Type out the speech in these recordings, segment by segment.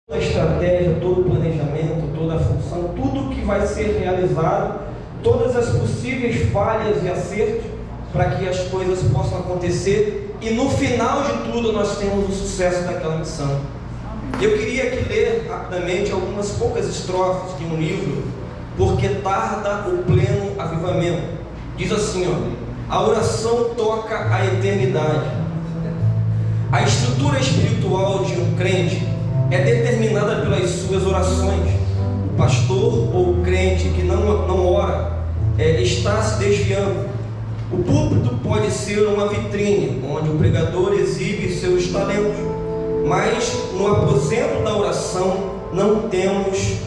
a estratégia, todo o planejamento, toda a função, tudo que vai ser realizado, todas as possíveis falhas e acertos para que as coisas possam acontecer e no final de tudo nós temos o sucesso daquela missão. Eu queria aqui ler rapidamente algumas poucas estrofes de um livro, Porque Tarda o Pleno Avivamento. Diz assim, a oração toca a eternidade. A estrutura espiritual de um crente é determinada pelas suas orações. O pastor ou o crente que não ora está se desviando. O púlpito pode ser uma vitrine onde o pregador exibe seus talentos, mas no aposento da oração não temos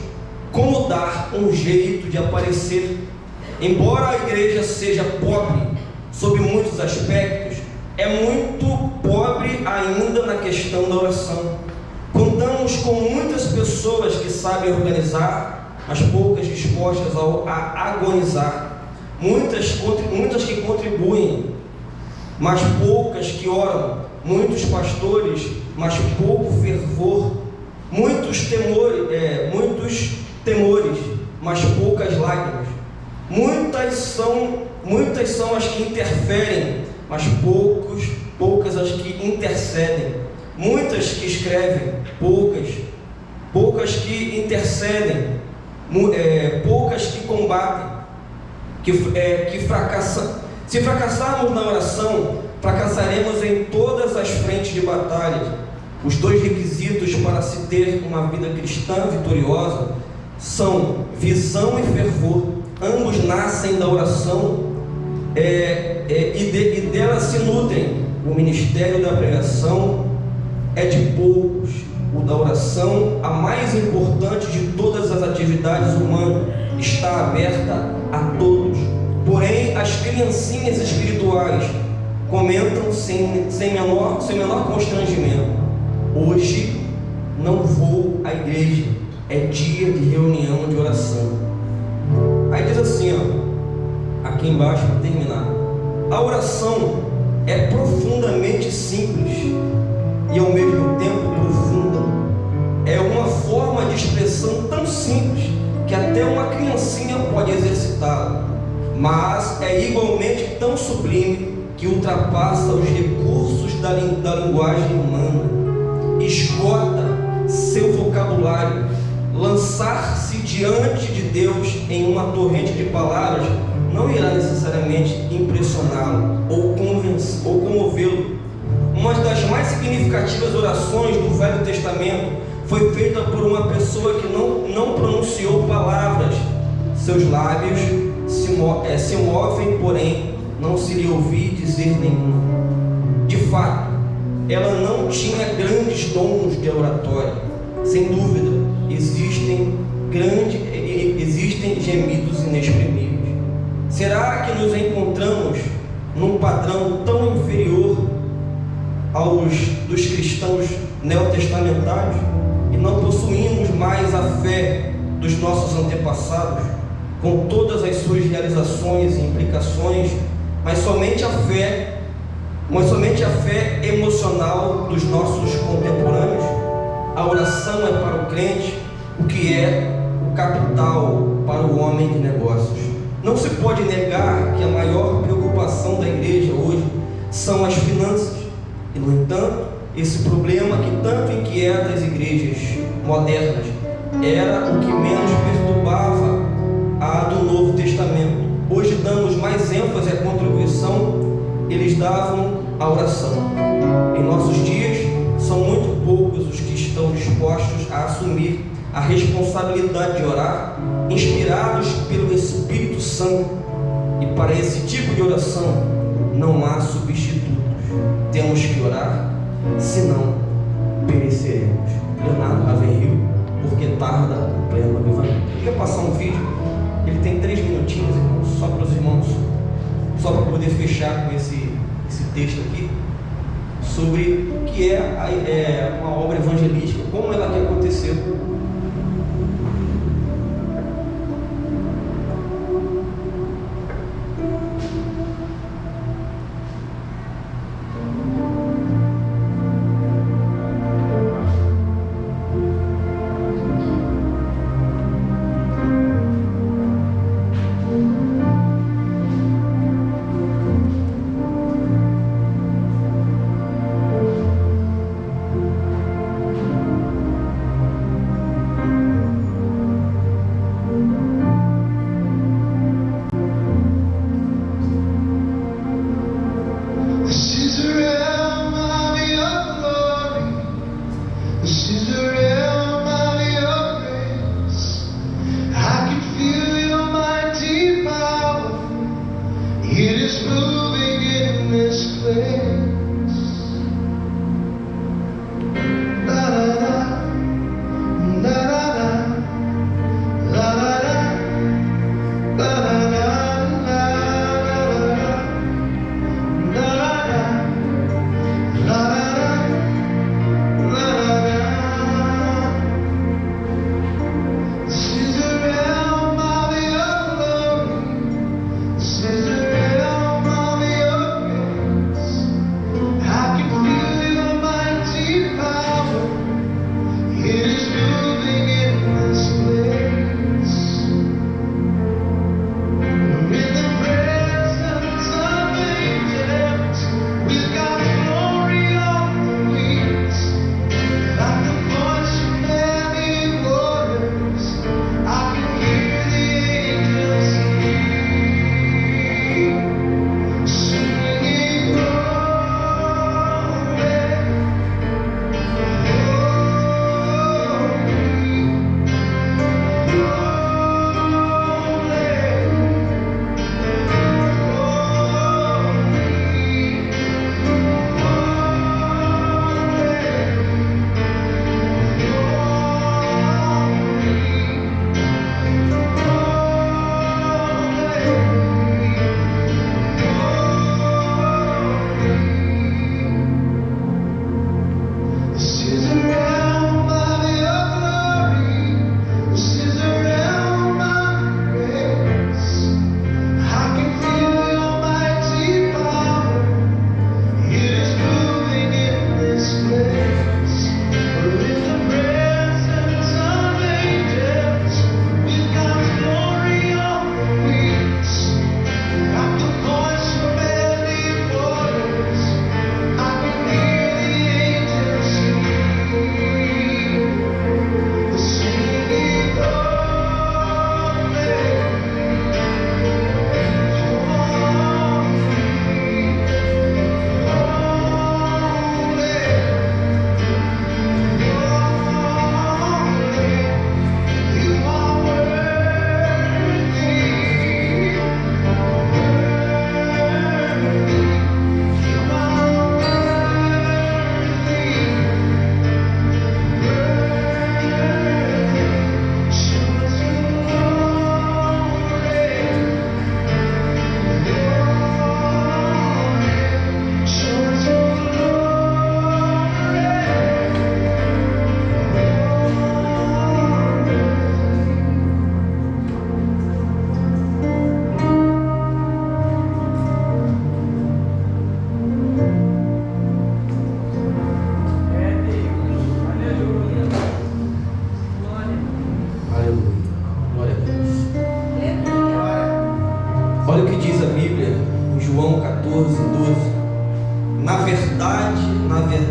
como dar um jeito de aparecer. Embora a igreja seja pobre sob muitos aspectos, é muito pobre ainda na questão da oração. Contamos com muitas pessoas que sabem organizar, mas poucas dispostas a agonizar. Muitas que contribuem, mas poucas que oram. Muitos pastores, mas pouco fervor. Muitos temores, mas poucas lágrimas. Muitas são as que interferem, mas poucas as que intercedem. Muitas que escrevem, poucas que intercedem, poucas que combatem, que fracassam. Se fracassarmos na oração, fracassaremos em todas as frentes de batalha. Os dois requisitos para se ter uma vida cristã vitoriosa são visão e fervor. Ambos nascem da oração e dela se nutrem. O ministério da pregação é de poucos. O da oração, a mais importante de todas as atividades humanas, está aberta a todos. Porém, as criancinhas espirituais comentam sem menor constrangimento: hoje não vou à igreja, é dia de reunião de oração. Aí diz assim, aqui embaixo para terminar: a oração é profundamente simples e ao mesmo tempo profunda. É uma forma de expressão tão simples que até uma criancinha pode exercitá-la, mas é igualmente tão sublime que ultrapassa os recursos da linguagem humana, esgota seu vocabulário. Lançar-se diante de Deus em uma torrente de palavras não irá necessariamente impressioná-lo ou comovê-lo. Uma das mais significativas orações do Velho Testamento foi feita por uma pessoa que não pronunciou palavras. Seus lábios se movem, porém não se lhe ouvir dizer nenhuma. De fato, ela não tinha grandes dons de oratória. Sem dúvida, existem gemidos inexprimíveis. Será que nos encontramos num padrão tão inferior aos dos cristãos neotestamentários e não possuímos mais a fé dos nossos antepassados, com todas as suas realizações e implicações, mas somente a fé emocional dos nossos contemporâneos? A oração é para o crente o que é o capital para o homem de negócios. Não se pode negar que a maior preocupação da igreja hoje são as finanças. E, no entanto, esse problema que tanto inquieta as igrejas modernas era o que menos perturbava a do Novo Testamento. Hoje damos mais ênfase à contribuição, eles davam à oração. Em nossos dias, são muito poucos os que estão dispostos a assumir a responsabilidade de orar, inspirados pelo Espírito Santo. E para esse tipo de oração não há substitutos. Temos que orar, senão pereceremos. Leonardo Ravenhill, Porque Tarda o Pleno Avivamento. Eu queria passar um vídeo, ele tem 3 minutinhos, irmãos, só para os irmãos, só para poder fechar com esse texto aqui, sobre o que é uma obra evangelística, como ela que aconteceu.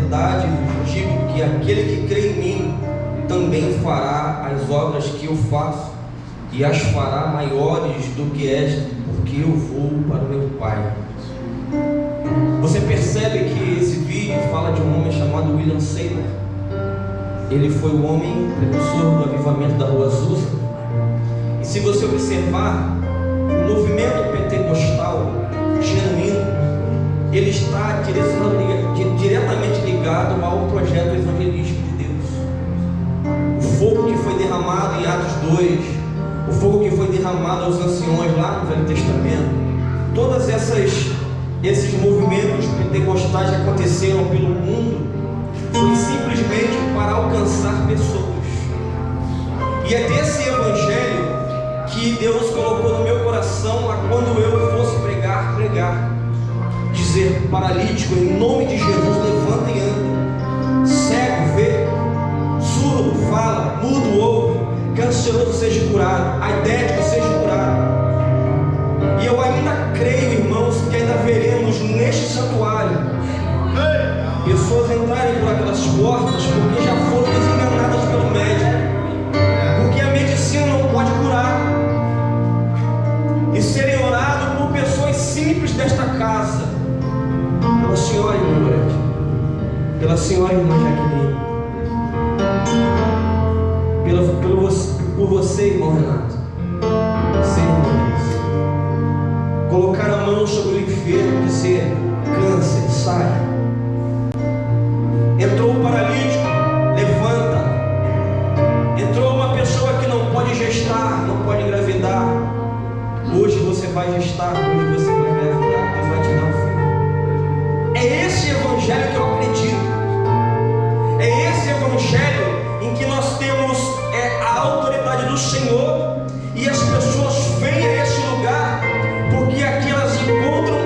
verdade vos digo que aquele que crê em mim também fará as obras que eu faço, e as fará maiores do que esta, porque eu vou para o meu Pai. Você percebe que esse vídeo fala de um homem chamado William Seymour. Ele foi o homem precursor do avivamento da Rua Azusa. E se você observar, o movimento pentecostal genuíno, ele está diretamente ligado ao projeto evangelístico de Deus. O fogo que foi derramado em Atos 2, o fogo que foi derramado aos anciões lá no Velho Testamento, todas esses movimentos pentecostais que aconteceram pelo mundo, foi simplesmente para alcançar pessoas. E é desse evangelho que Deus colocou no meu coração a quando eu fosse pregar, dizer: paralítico, em nome de Jesus, levanta e anda, cego vê, surdo fala, mudo ouve, canceroso seja curado, aidético seja curado. E eu ainda creio, irmãos, que ainda veremos neste santuário pessoas entrarem por aquelas portas porque já foram desenganadas pelo médico, porque a medicina não pode curar, e serem orados por pessoas simples desta casa, pela senhora irmã Gorete, pela senhora irmã Jaqueline, por você, irmão Renato, você, irmã Alice, colocar a mão sobre o enfermo, dizer: câncer, sai. Entrou um paralítico, levanta. Entrou uma pessoa que não pode gestar, não pode engravidar. Hoje você vai gestar, hoje você vai engravidar, Deus vai te dar um filho. É esse evangelho que eu acredito. É esse evangelho em que nós temos a autoridade do Senhor, e as pessoas vêm a esse lugar porque aqui elas encontram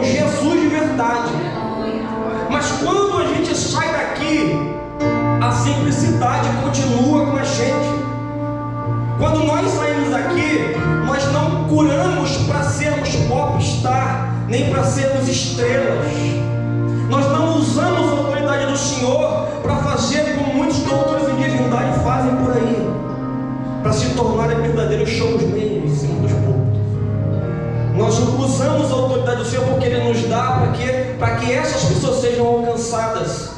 Jesus de verdade. Mas quando a gente sai daqui, a simplicidade continua com a gente. Quando nós saímos daqui, nós não curamos para sermos popstar, nem para sermos estrelas. Nós não usamos a autoridade do Senhor para fazer como muitos doutores em divindade fazem por aí, para se tornarem verdadeiros showmen em cima dos púlpitos. Nós usamos a autoridade do Senhor porque Ele nos dá para que essas pessoas sejam alcançadas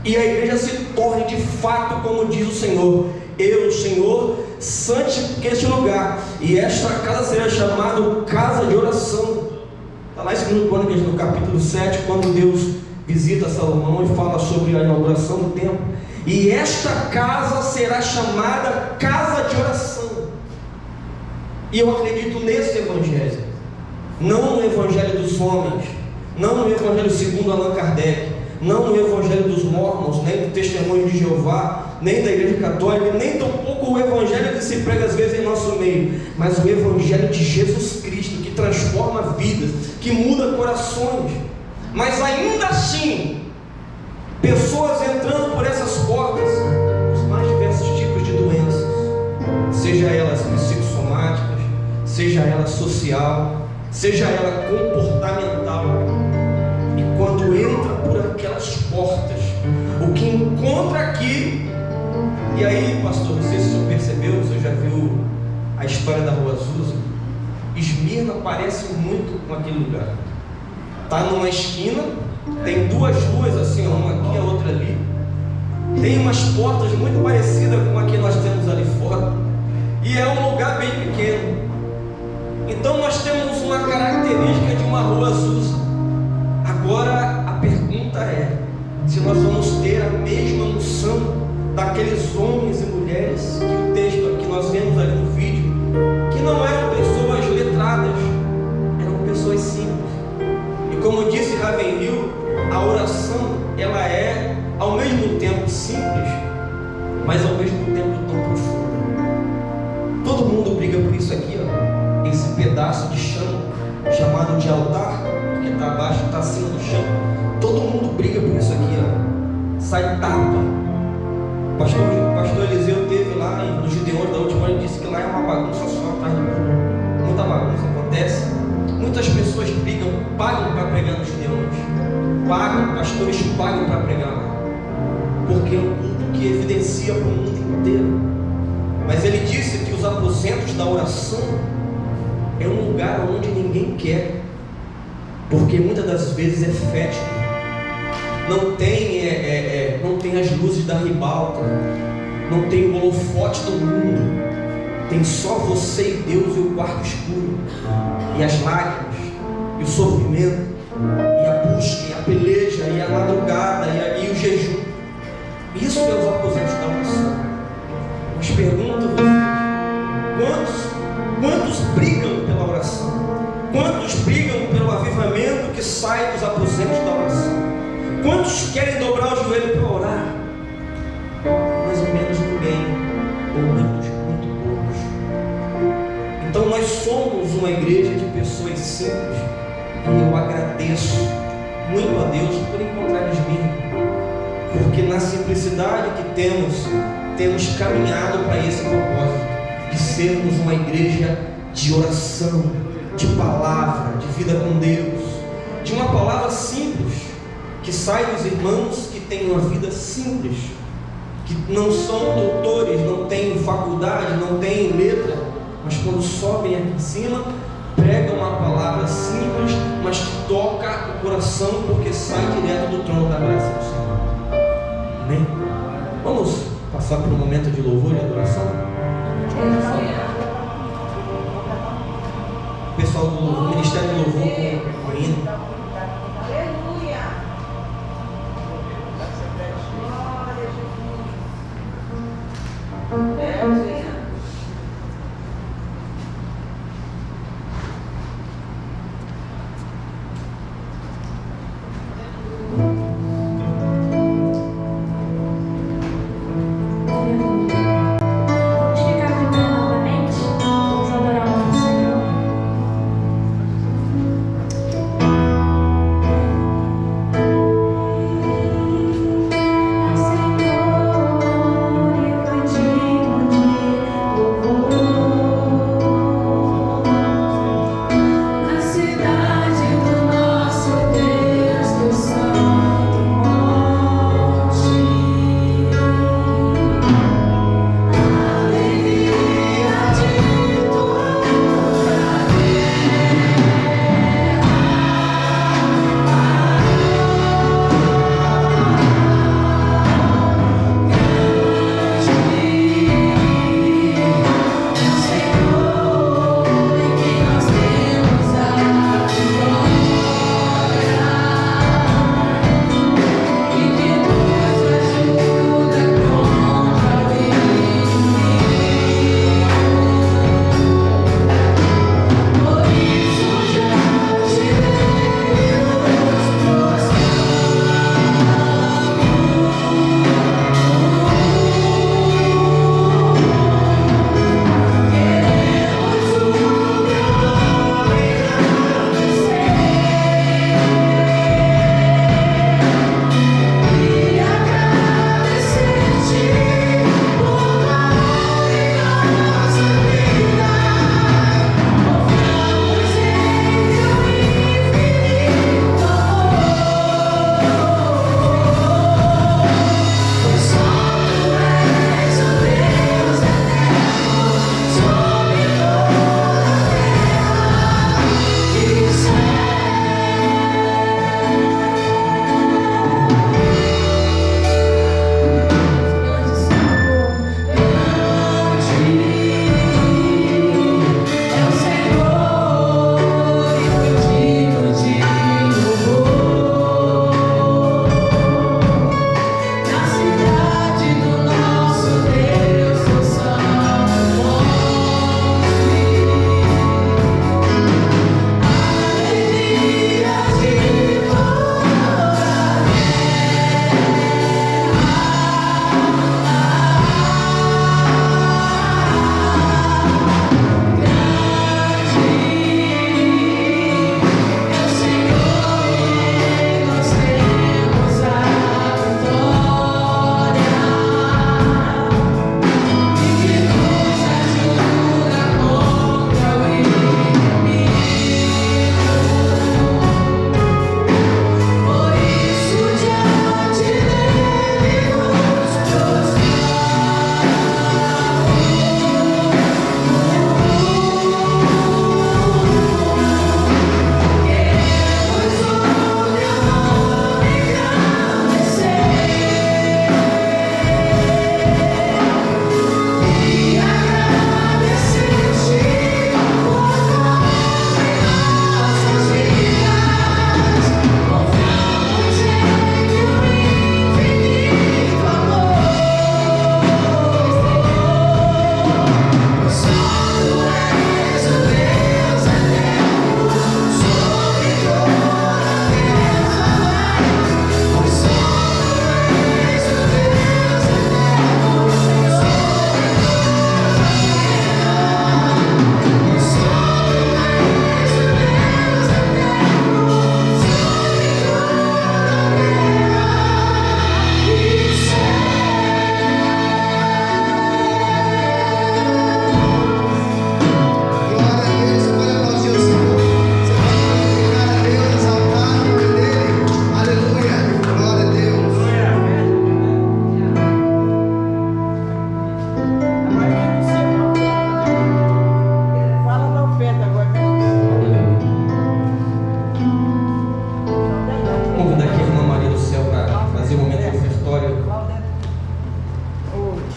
e a igreja se torne de fato, como diz o Senhor: eu, o Senhor, santifiquei este lugar, e esta casa será chamada casa de oração. Está lá em 2 Crônicas, no capítulo 7, quando Deus visita Salomão e fala sobre a inauguração do templo. E esta casa será chamada casa de oração. E eu acredito nesse evangelho, não no evangelho dos homens, não no evangelho segundo Allan Kardec, não no evangelho dos mormons, nem do testemunho de Jeová, nem da igreja católica, nem tampouco o evangelho que se prega às vezes em nosso meio, mas o evangelho de Jesus Cristo, que transforma vidas, que muda corações. Mas ainda assim, pessoas entrando por essas portas, os mais diversos tipos de doenças, seja elas psicossomáticas, seja ela social, seja ela comportamental. E quando entra por aquelas portas, o que encontra aqui, e aí, pastor, não sei se o senhor percebeu, se o senhor já viu a história da Rua Azusa, Esmirna parece muito com aquele lugar. Está numa esquina, tem duas ruas assim, uma aqui e a outra ali, tem umas portas muito parecidas com a que nós temos ali fora, e é um lugar bem pequeno. Então nós temos uma característica de uma Rua Azusa. Agora a pergunta é: se nós vamos ter a mesma unção daqueles homens e mulheres que o texto que nós vemos ali no vídeo, que não eram pessoas letradas, eram pessoas simples. E como disse Ravenhill, a oração, ela é ao mesmo tempo simples, mas ao mesmo tempo tão profunda. Todo mundo briga por isso aqui, ó, esse pedaço de chão chamado de altar, que está abaixo, está acima do chão. Todo mundo briga por isso aqui, ó. Sai tapa. Pastor Eliseu teve lá no Gideon da última hora e disse que lá é uma bagunça só atrás do mundo. Muita bagunça acontece. Muitas pessoas brigam, pagam para pregar nos Gideões. pastores pagam para pregar lá, porque é um culto que evidencia para o mundo inteiro. Mas ele disse que os aposentos da oração é um lugar onde ninguém quer, porque muitas das vezes é fétido, não tem as luzes da ribalta, não tem o holofote do mundo, tem só você e Deus e o quarto escuro, e as lágrimas, e o sofrimento, e a busca, e a peleja, e a madrugada, e o jejum. Isso é os aposentos da oração. Mas pergunto a vocês, quantos brigam pela oração? Quantos brigam pelo avivamento que sai dos aposentos da oração? Quantos querem dobrar o joelho para orar? Mais ou menos ninguém, ou muito poucos. Então nós somos uma igreja de pessoas simples, e eu agradeço muito a Deus por encontrar mim, porque na simplicidade que temos caminhado para esse propósito de sermos uma igreja de oração, de palavra, de vida com Deus, de uma palavra simples que sai dos irmãos que têm uma vida simples, que não são doutores, não têm faculdade, não têm letra, mas quando sobem aqui em cima, pregam uma palavra simples, mas que toca o coração, porque sai direto do trono da graça do Senhor. Amém? Vamos passar por um momento de louvor e adoração? O pessoal do Ministério do Louvor com o hino. Senhor, eu digo A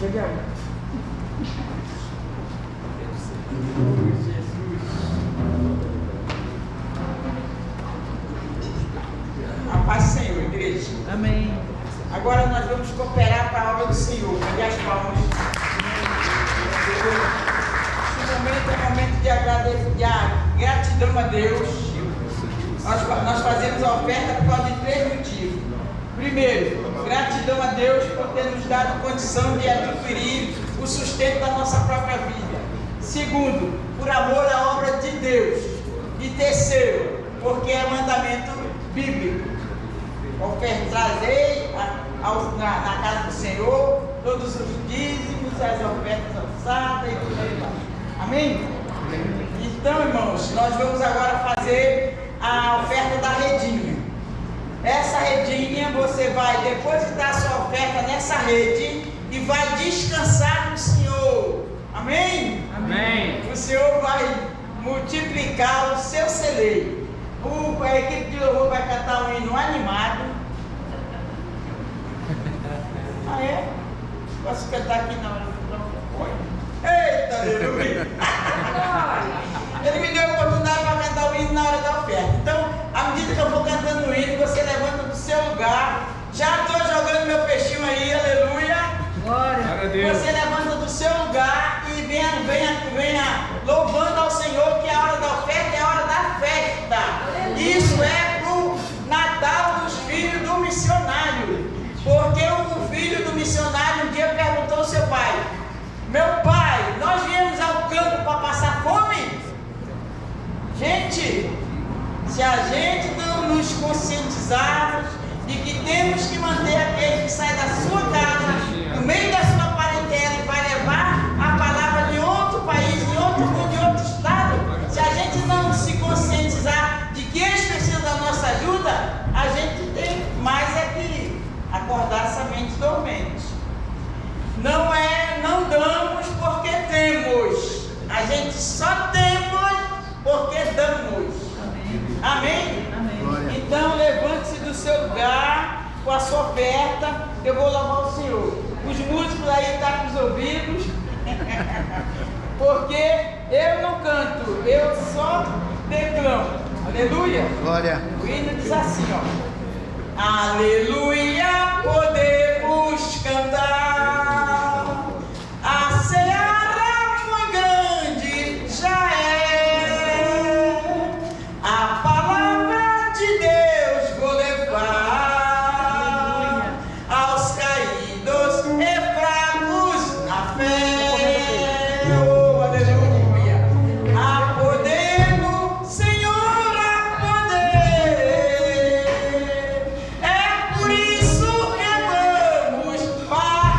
paz do Senhor, igreja. Amém. Agora nós vamos cooperar para a obra do Senhor. Cadê as palmas? Esse momento é um momento de gratidão a Deus. Nós fazemos a oferta por causa de 3 motivos. Primeiro, gratidão a Deus por ter nos dado condição de adquirir o sustento da nossa própria vida. Segundo, por amor à obra de Deus. E terceiro, porque é mandamento bíblico. Trazei na casa do Senhor todos os dízimos, as ofertas alçadas e tudo aí vai. Amém? Então, irmãos, nós vamos agora fazer a oferta da redinha. Essa redinha você vai depositar a sua oferta nessa rede e vai descansar no Senhor. Amém? Amém. O Senhor vai multiplicar o seu celeiro. A equipe de louvor vai cantar um hino animado. Ah, é? Posso cantar aqui na hora do Eita, aleluia! Ele me deu a oportunidade para cantar o hino na hora da oferta. Então, à medida que eu vou cantando o hino, você levanta do seu lugar. Já estou jogando meu peixinho aí, aleluia! Glória a Deus. Você levanta do seu lugar e venha louvando ao Senhor, que a hora da oferta é a hora da festa. Isso é para o Natal dos filhos do missionário. Porque o filho do missionário um dia perguntou ao seu pai: meu pai, nós viemos ao campo para passar fome? Gente, se a gente não nos conscientizarmos de que temos que manter aquele que sai da sua casa, no meio da sua parentela, e vai levar a palavra de outro país, de outro estado, se a gente não se conscientizar de que eles precisam da nossa ajuda, a gente tem mais é que acordar essa mente dormente. Não damos porque temos. A gente só temos porque damos. Amém? Amém? Então levante-se do seu lugar com a sua oferta. Eu vou louvar o Senhor. Os músicos aí estão com os ouvidos. Porque eu não canto, eu só declamo. Aleluia. Glória. O hino diz assim, ó: aleluia, podemos cantar. A seara muito grande já é. A palavra de Deus vou levar aos caídos e fracos na fé. Oh, aleluia. A poder no Senhor, a poder. É por isso que vamos partir.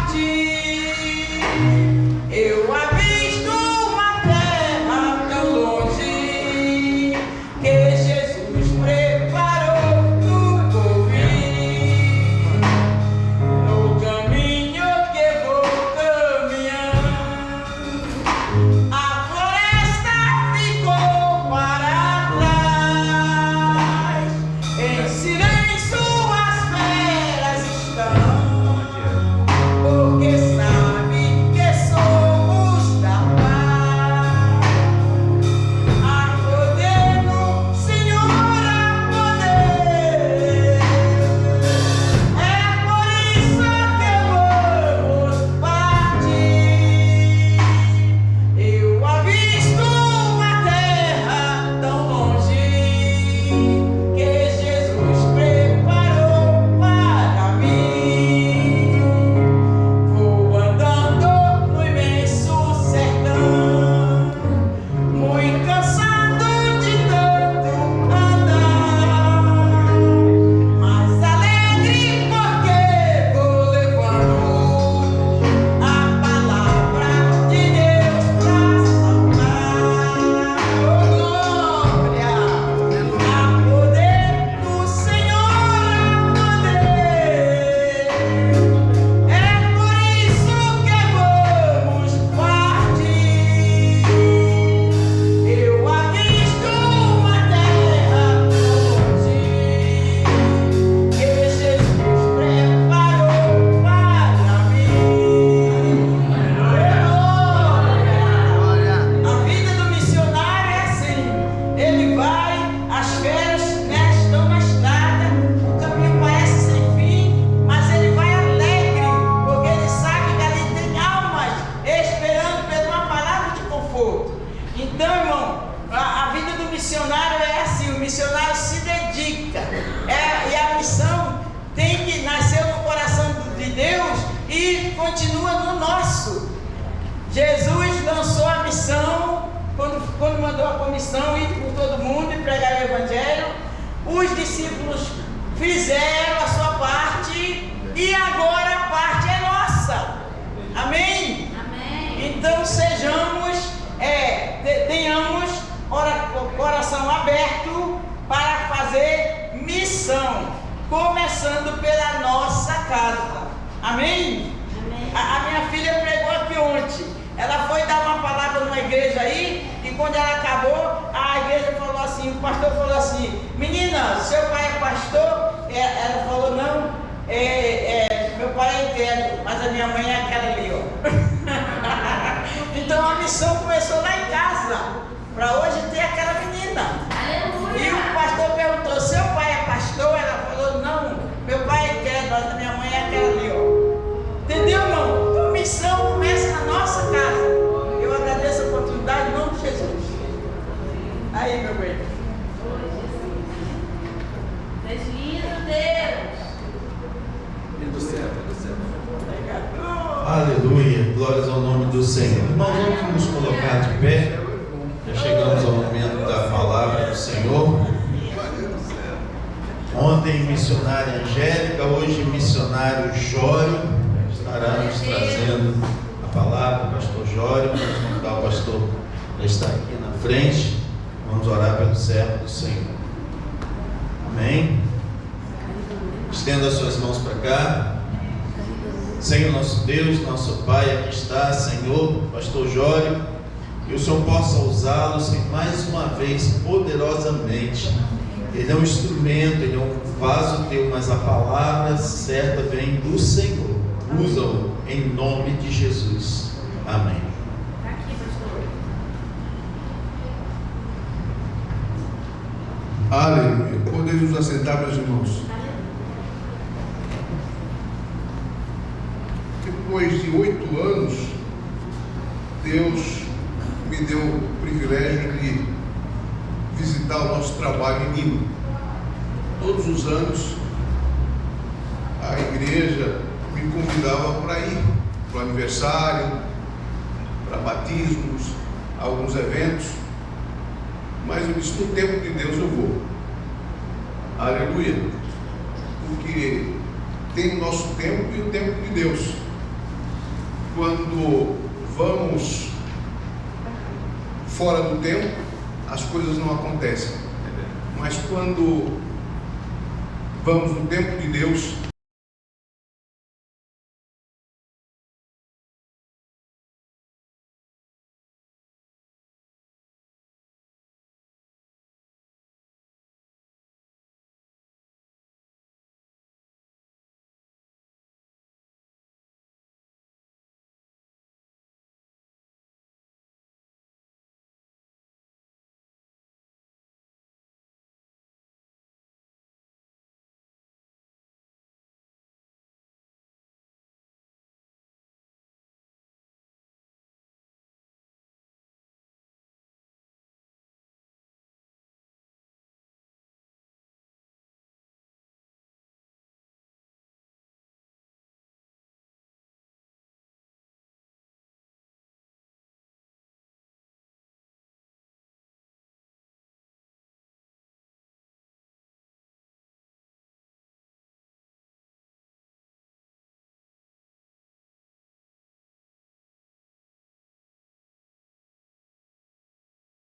Jesus lançou a missão, quando mandou a comissão ir por todo mundo e pregar o Evangelho. Os discípulos fizeram a sua parte e agora a parte é nossa. Amém? Amém. Então tenhamos coração aberto para fazer missão, começando pela nossa casa. Amém? Amém. A minha filha pregou aqui ontem. Ela foi dar uma palavra numa igreja aí, e quando ela acabou, a igreja falou assim, o pastor falou assim: menina, seu pai é pastor? Ela falou: não, meu pai é interno, mas a minha mãe é aquela ali, ó. Então a missão começou lá em casa, para hoje ter aquela menina. Aleluia. E o pastor perguntou: seu pai é pastor? Ela falou: não, meu pai é interno, mas a minha mãe é aquela ali, ó. Entendeu, irmão? Então a missão começa na nossa casa. Eu agradeço a oportunidade em nome de Jesus. Aí, meu bem. Lindo Deus. Do céu. Aleluia, glórias ao nome do Senhor. Irmãos, vamos nos colocar de pé. Já chegamos ao momento da palavra do Senhor. Ontem missionária Angélica, hoje missionário Jório estará nos trazendo a palavra. O pastor Jório, vamos convidar o pastor para estar aqui na frente. Vamos orar pelo servo do Senhor. Amém. Estenda as suas mãos para cá. Senhor nosso Deus, nosso Pai, aqui está, Senhor, pastor Jório, que o Senhor possa usá-lo, Senhor, mais uma vez, poderosamente. Ele é um instrumento, ele é um vaso teu, mas a palavra certa vem do Senhor. Usa-o em nome de Jesus. Amém. Aqui, pastor. Aleluia. Podemos nos assentar, meus irmãos. Depois de 8 anos, Deus me deu o privilégio de visitar o nosso trabalho em Lima. Todos os anos, a igreja me convidava para ir para o aniversário, para batismos, alguns eventos. Mas eu disse: no tempo de Deus eu vou. Aleluia. Porque tem o nosso tempo e o tempo de Deus. Quando vamos fora do tempo, as coisas não acontecem. Mas quando vamos no tempo de Deus,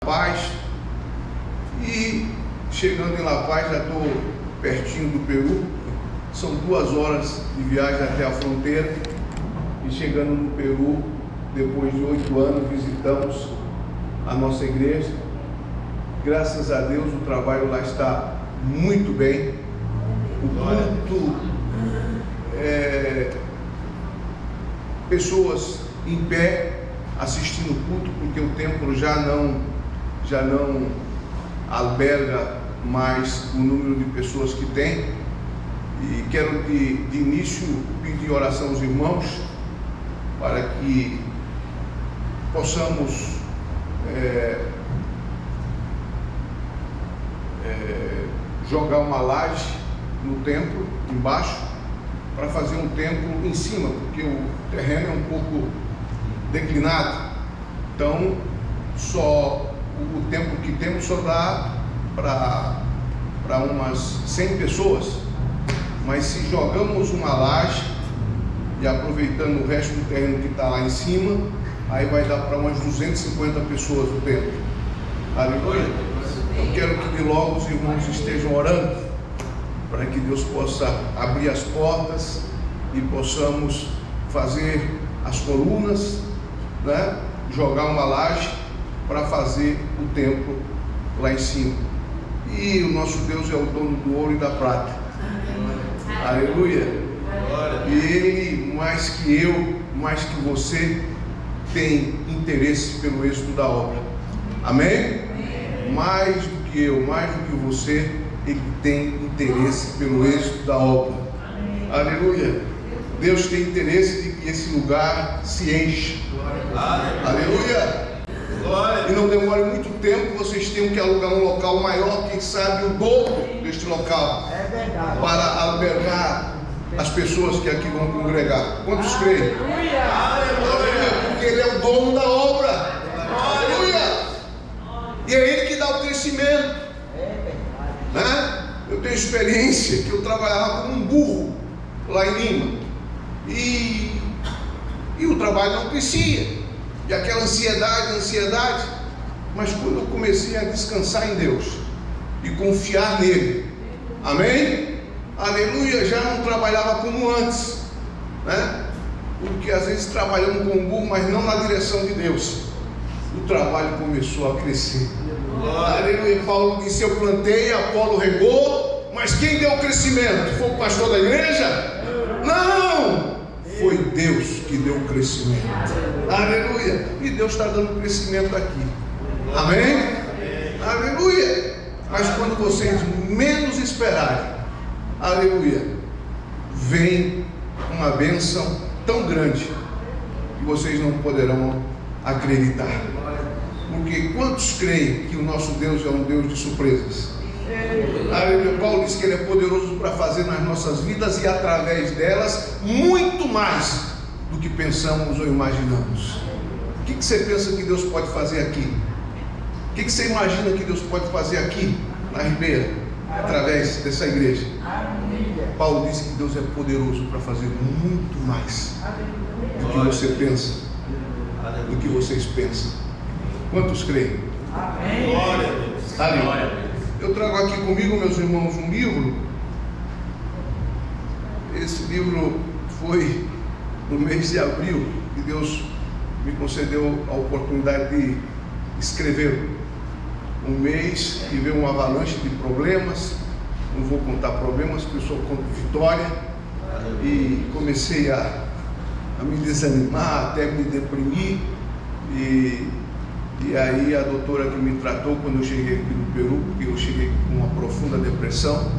Paz, e chegando em La Paz, já estou pertinho do Peru. São 2 horas de viagem até a fronteira, e chegando no Peru, depois de 8 anos, visitamos a nossa igreja. Graças a Deus o trabalho lá está muito bem. O culto, pessoas em pé assistindo o culto, porque o templo já não alberga mais o número de pessoas que tem. E quero de início pedir oração aos irmãos para que possamos jogar uma laje no templo embaixo, para fazer um templo em cima, porque o terreno é um pouco declinado. Então, só o tempo que temos só dá para umas 100 pessoas. Mas se jogamos uma laje e aproveitando o resto do terreno que está lá em cima, aí vai dar para umas 250 pessoas o templo. Aleluia. Eu quero que de logo os irmãos estejam orando para que Deus possa abrir as portas e possamos fazer as colunas, né? Jogar uma laje para fazer o templo lá em cima. E o nosso Deus é o dono do ouro e da prata. Aleluia. E Ele, mais que eu, mais que você, tem interesse pelo êxito da obra. Amém? Mais do que eu, mais do que você, Ele tem interesse pelo êxito da obra. Aleluia. Deus tem interesse de que esse lugar se encha. Aleluia. E não demore muito tempo, vocês tenham que alugar um local maior, quem sabe o dobro deste local, para albergar as pessoas que aqui vão congregar. Quantos creem? Aleluia. Porque Ele é o dono da obra. Aleluia. E é Ele que dá o crescimento, né? Eu tenho experiência que eu trabalhava como um burro lá em Lima e o trabalho não crescia. E aquela ansiedade, mas quando eu comecei a descansar em Deus e confiar nele, amém? Aleluia, já não trabalhava como antes, né? Porque às vezes trabalhamos com o burro, mas não na direção de Deus. O trabalho começou a crescer. Aleluia. Paulo disse: eu plantei, Apolo regou, mas quem deu o crescimento? Foi o pastor da igreja? Não! Foi Deus que deu o crescimento. Aleluia. E Deus está dando crescimento aqui. Amém? Aleluia. Mas quando vocês menos esperarem, aleluia, vem uma bênção tão grande que vocês não poderão acreditar. Porque quantos creem que o nosso Deus é um Deus de surpresas? Aleluia. Paulo diz que Ele é poderoso para fazer nas nossas vidas e através delas muito mais do que pensamos ou imaginamos. O que você pensa que Deus pode fazer aqui? O que você imagina que Deus pode fazer aqui na Ribeira, através dessa igreja? Paulo disse que Deus é poderoso para fazer muito mais do que você pensa, do que vocês pensam. Quantos creem? Amém. Glória a Deus. Aleluia. Eu trago aqui comigo, meus irmãos, um livro. Esse livro foi no mês de abril que Deus me concedeu a oportunidade de escrever. Um mês que veio uma avalanche de problemas. Não vou contar problemas, porque eu só conto vitória. E comecei a me desanimar, até me deprimir. E aí a doutora que me tratou quando eu cheguei aqui no Peru, porque eu cheguei com uma profunda depressão,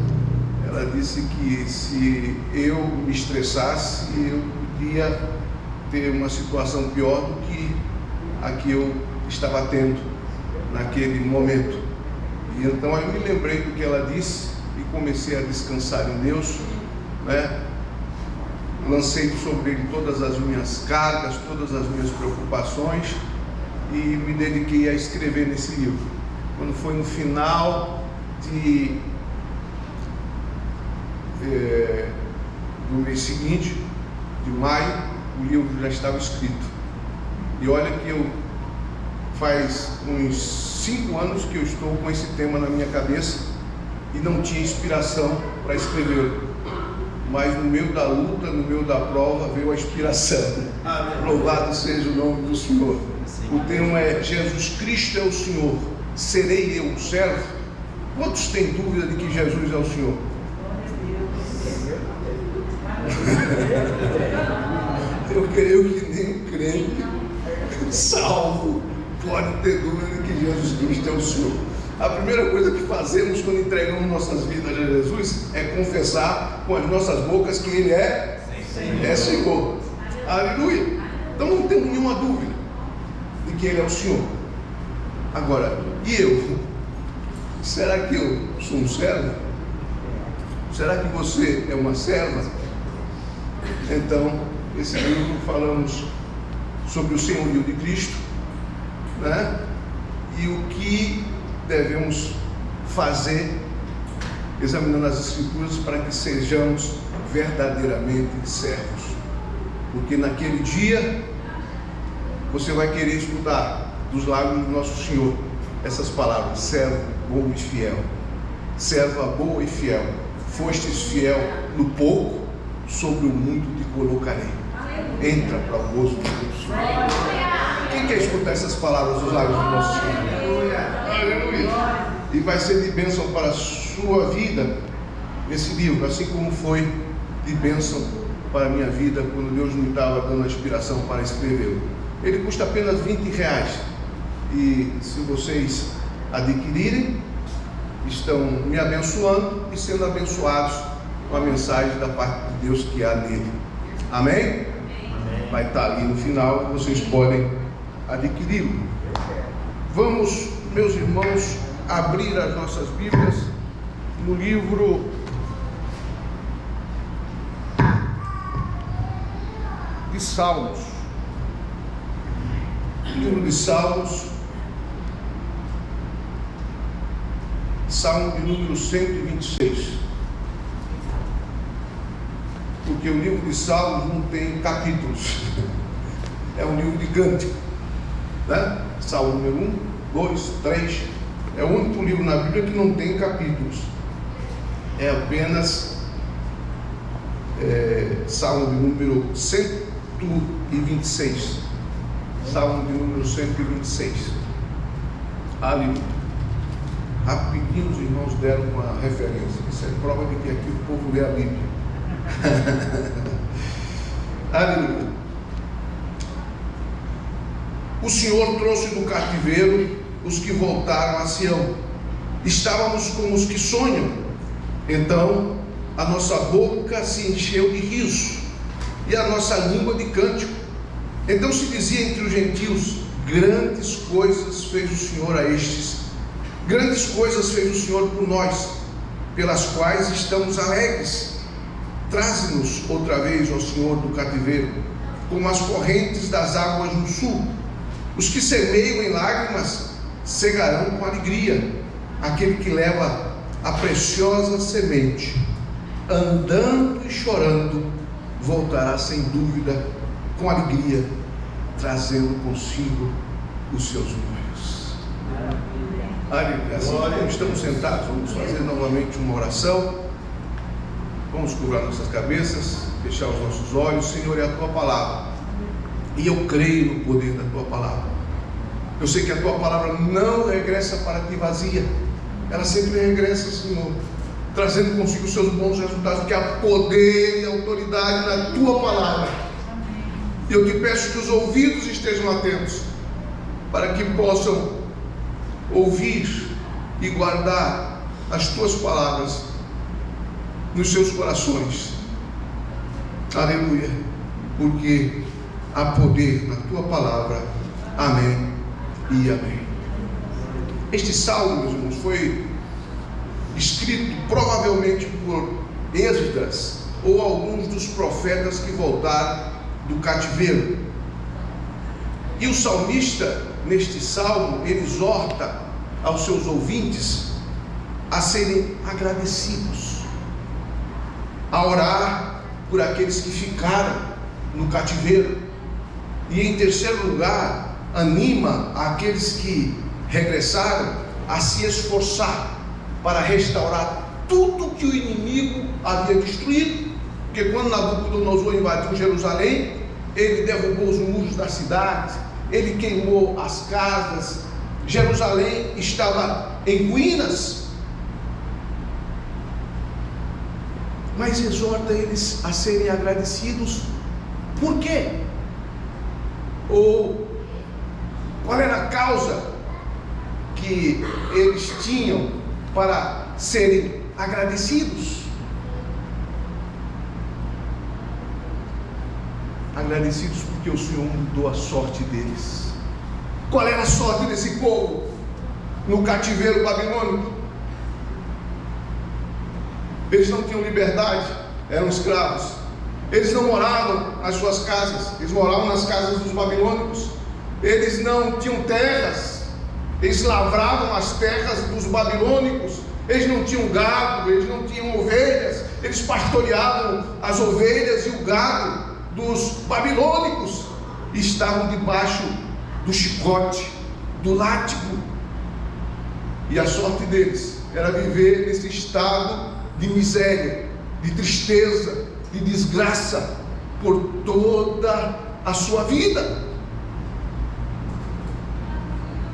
ela disse que se eu me estressasse, eu podia ter uma situação pior do que a que eu estava tendo naquele momento. E então eu me lembrei do que ela disse e comecei a descansar em Deus, né? Lancei sobre Ele todas as minhas cargas, todas as minhas preocupações, e me dediquei a escrever nesse livro. Quando foi no final do mês seguinte, de maio, o livro já estava escrito. E olha que faz uns 5 anos que eu estou com esse tema na minha cabeça e não tinha inspiração para escrever. Mas no meio da luta, no meio da prova, veio a inspiração. Louvado seja o nome do Senhor. O tema é: Jesus Cristo é o Senhor, serei eu o servo? Quantos têm dúvida de que Jesus é o Senhor? Eu creio que nem crente salvo pode ter dúvida de que Jesus Cristo é o Senhor. A primeira coisa que fazemos quando entregamos nossas vidas a Jesus é confessar com as nossas bocas que Ele é Senhor. Aleluia. Então não temos nenhuma dúvida de que Ele é o Senhor. Agora, e eu? Será que eu sou um servo? Será que você é uma serva? Então, esse livro falamos sobre o senhorio de Cristo, né? E o que devemos fazer, examinando as Escrituras, para que sejamos verdadeiramente servos. Porque naquele dia você vai querer escutar dos lábios do nosso Senhor essas palavras: servo bom e fiel, serva boa e fiel, fostes fiel no pouco, sobre o muito te colocarei. Entra para o gozo do teu Senhor. Quem quer escutar essas palavras dos lábios do nosso Senhor? Aleluia! E vai ser de bênção para a sua vida esse livro, assim como foi de bênção para a minha vida quando Deus me estava dando a inspiração para escrevê-lo. Ele custa apenas R$20, e se vocês adquirirem, estão me abençoando e sendo abençoados com a mensagem da parte de Deus que há nele. Amém? Amém. Vai estar ali no final, vocês podem adquiri-lo. Vamos, meus irmãos, abrir as nossas Bíblias no livro de Salmos. Livro de Salmos, Salmo de número 126. Porque o livro de Salmos não tem capítulos, é um livro de cântico, né? Salmo número 1, 2, 3, é o único livro na Bíblia que não tem capítulos, é apenas Salmo de número 126. Salmo de número 126. Aleluia. Rapidinho os irmãos deram uma referência. Isso é prova de que aqui o povo lê a Bíblia. Aleluia. O Senhor trouxe do cativeiro os que voltaram a Sião. Estávamos como os que sonham. Então a nossa boca se encheu de riso e a nossa língua de cântico. Então se dizia entre os gentios: grandes coisas fez o Senhor a estes, grandes coisas fez o Senhor por nós, pelas quais estamos alegres. Traze-nos outra vez, ó Senhor, do cativeiro, como as correntes das águas no sul. Os que semeiam em lágrimas cegarão com alegria. Aquele que leva a preciosa semente, andando e chorando, voltará sem dúvida com alegria, trazendo consigo os seus molhos. Aleluia. Assim como estamos sentados, vamos fazer novamente uma oração. Vamos curvar nossas cabeças, fechar os nossos olhos. Senhor, é a Tua palavra, e eu creio no poder da Tua palavra. Eu sei que a Tua palavra não regressa para Ti vazia, ela sempre regressa, Senhor, trazendo consigo os seus bons resultados, porque há poder e autoridade na Tua palavra. E eu te peço que os ouvidos estejam atentos, para que possam ouvir e guardar as Tuas palavras nos seus corações. Aleluia. Porque há poder na Tua palavra. Amém e amém. Este salmo, meus irmãos, foi escrito provavelmente por Esdras ou alguns dos profetas que voltaram do cativeiro. E o salmista, neste salmo, ele exorta aos seus ouvintes a serem agradecidos, a orar por aqueles que ficaram no cativeiro, e em terceiro lugar, anima aqueles que regressaram a se esforçar para restaurar tudo que o inimigo havia destruído. Porque quando Nabucodonosor invadiu Jerusalém, ele derrubou os muros da cidade, ele queimou as casas, Jerusalém estava em ruínas. Mas exorta eles a serem agradecidos. Por quê? Ou qual era a causa que eles tinham para serem agradecidos? Agradecidos porque o Senhor mudou a sorte deles. Qual era a sorte desse povo no cativeiro babilônico? Eles não tinham liberdade, eram escravos. Eles não moravam nas suas casas, eles moravam nas casas dos babilônicos. Eles não tinham terras, eles lavravam as terras dos babilônicos. Eles não tinham gado, eles não tinham ovelhas, eles pastoreavam as ovelhas e o gado dos babilônicos. E estavam debaixo do chicote, do látigo. E a sorte deles era viver nesse estado de miséria, de tristeza, de desgraça por toda a sua vida.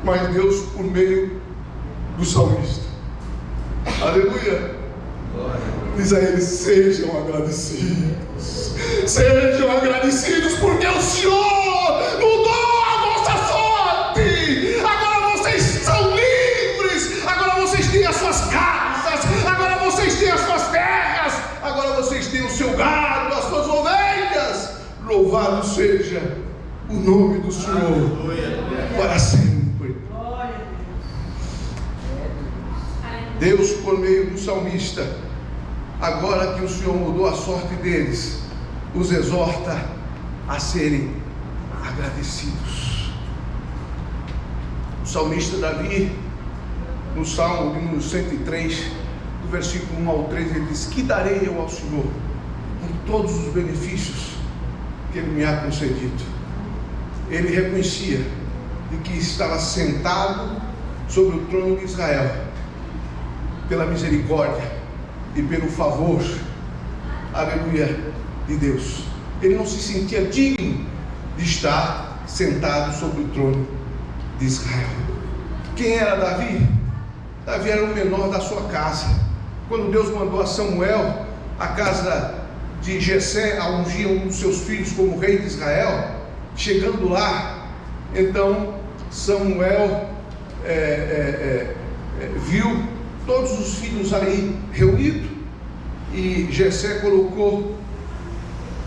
Mas Deus, por meio do salmista, aleluia, diz a eles: sejam agradecidos, porque o Senhor mudou a vossa sorte. Agora vocês são livres, agora vocês têm as suas casas, agora vocês têm as suas terras, agora vocês têm o seu gado, as suas ovelhas. Louvado seja o nome do Senhor para sempre. Deus, por meio do salmista, agora que o Senhor mudou a sorte deles, os exorta a serem agradecidos. O salmista Davi, no Salmo de número 103, do versículo 1 ao 3, ele diz: que darei eu ao Senhor por todos os benefícios que Ele me há concedido? Ele reconhecia de que estava sentado sobre o trono de Israel, pela misericórdia e pelo favor, aleluia, de Deus. Ele não se sentia digno de estar sentado sobre o trono de Israel. Quem era Davi? Davi era o menor da sua casa. Quando Deus mandou a Samuel à casa de Jessé a ungir um dos seus filhos como rei de Israel, chegando lá, então Samuel viu todos os filhos ali reunidos, e Jessé colocou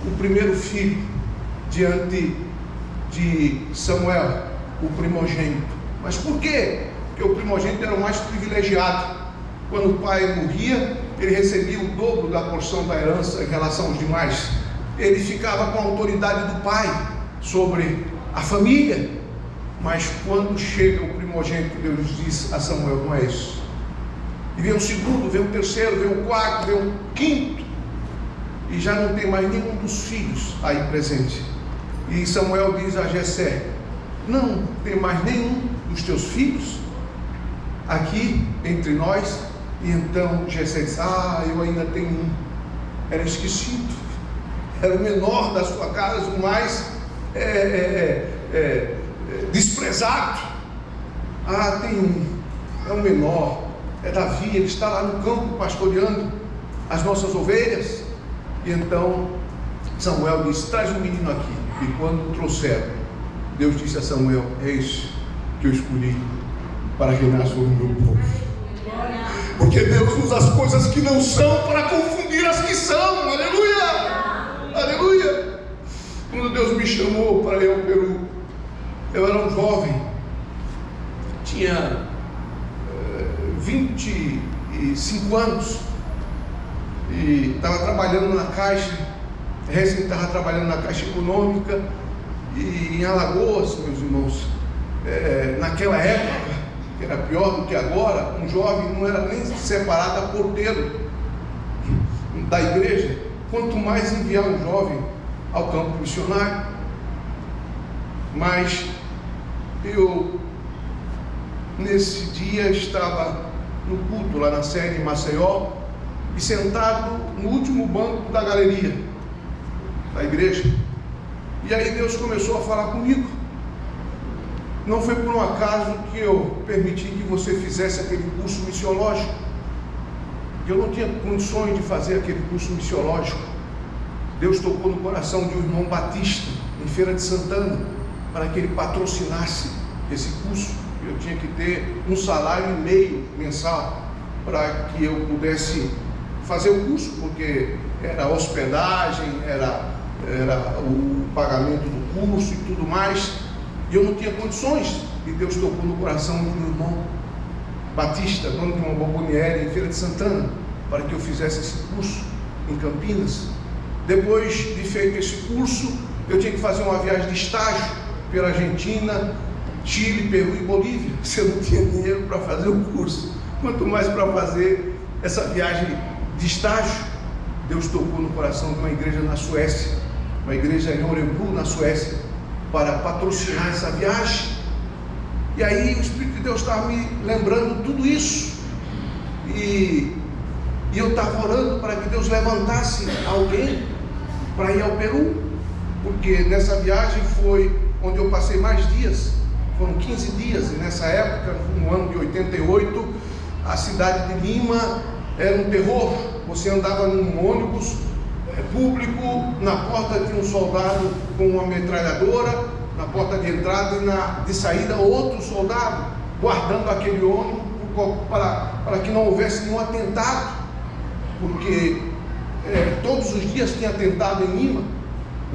o primeiro filho diante de Samuel, o primogênito. Mas por quê? Porque o primogênito era o mais privilegiado. Quando o pai morria, ele recebia o dobro da porção da herança em relação aos demais. Ele ficava com a autoridade do pai sobre a família. Mas quando chega o primogênito, Deus diz a Samuel: não é isso. E vem o segundo, vem o terceiro, vem o quarto, vem o quinto, e já não tem mais nenhum dos filhos aí presente. E Samuel diz a Jessé: não tem mais nenhum dos teus filhos aqui entre nós? E então Jessé diz: eu ainda tenho um. Era esquecido, era o menor da sua casa, o mais desprezado. Tem um, é o menor, é Davi, ele está lá no campo pastoreando as nossas ovelhas. E então Samuel disse: traz um menino aqui. E quando trouxeram, Deus disse a Samuel: eis que eu escolhi para reinar sobre o meu povo. Porque Deus usa as coisas que não são para confundir as que são. Aleluia, aleluia. Quando Deus me chamou para ir ao Peru, eu era um jovem, tinha 25 anos, e estava trabalhando na Caixa, estava trabalhando na Caixa Econômica, e em Alagoas, meus irmãos, naquela época, que era pior do que agora, um jovem não era nem separado a porteiro da igreja, quanto mais enviar um jovem ao campo missionário. Mas eu, nesse dia, estava no culto lá na sede em Maceió, e sentado no último banco da galeria da igreja, e aí Deus começou a falar comigo. Não foi por um acaso que eu permiti que você fizesse aquele curso missiológico. Eu não tinha condições de fazer aquele curso missiológico. Deus tocou no coração de um irmão batista em Feira de Santana para que ele patrocinasse esse curso. Eu tinha que ter um salário e meio mensal para que eu pudesse fazer o curso, porque era hospedagem, era o pagamento do curso e tudo mais. E eu não tinha condições, e Deus tocou no coração de um irmão batista, dono de uma bomboniere em Feira de Santana, para que eu fizesse esse curso em Campinas. Depois de feito esse curso, eu tinha que fazer uma viagem de estágio pela Argentina, Chile, Peru e Bolívia. Se eu não tinha dinheiro para fazer o curso, quanto mais para fazer essa viagem de estágio. Deus tocou no coração de uma igreja na Suécia, uma igreja em Örebro, na Suécia, para patrocinar essa viagem. E aí o Espírito de Deus estava me lembrando tudo isso, e eu estava orando para que Deus levantasse alguém para ir ao Peru, porque nessa viagem foi onde eu passei mais dias, foram 15 dias, e nessa época, no ano de 88, a cidade de Lima era um terror. Você andava num ônibus público, na porta tinha um soldado com uma metralhadora, na porta de entrada e de saída outro soldado, guardando aquele ônibus para que não houvesse nenhum atentado, porque todos os dias tinha atentado em Lima.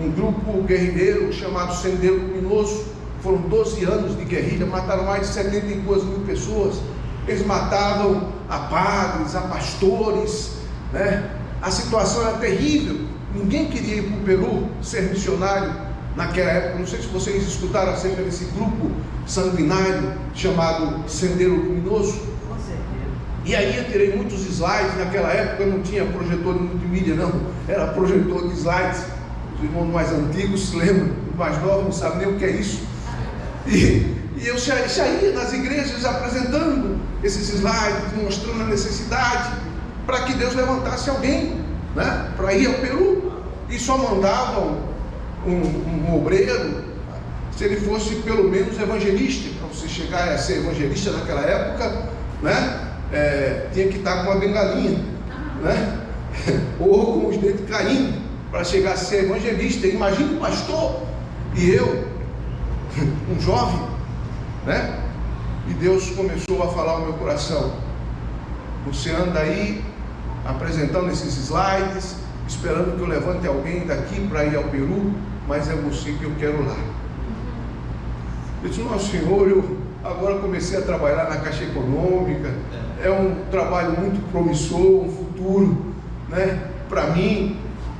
Um grupo guerrilheiro chamado Sendero Luminoso, foram 12 anos de guerrilha, mataram mais de 72 mil pessoas. Eles matavam a padres, a pastores, né? A situação era terrível. Ninguém queria ir para o Peru ser missionário naquela época. Não sei se vocês escutaram acerca desse grupo sanguinário chamado Sendero Luminoso. E aí eu tirei muitos slides. Naquela época não tinha projetor de multimídia, não, era projetor de slides. Os irmãos mais antigos se lembram, os mais novos não sabem nem o que é isso. E eu saía nas igrejas apresentando esses slides, mostrando a necessidade, para que Deus levantasse alguém, né, para ir ao Peru. E só mandavam um obreiro, se ele fosse pelo menos evangelista. Para você chegar a ser evangelista naquela época, né, tinha que estar com uma bengalinha, né, ou com os dedos caindo, para chegar a ser evangelista. Imagina um pastor e eu, um jovem, né? E Deus começou a falar ao meu coração: você anda aí apresentando esses slides, esperando que eu levante alguém daqui para ir ao Peru, mas é você que eu quero lá. Eu disse: nosso Senhor, eu agora comecei a trabalhar na Caixa Econômica, é um trabalho muito promissor, um futuro, né, para mim,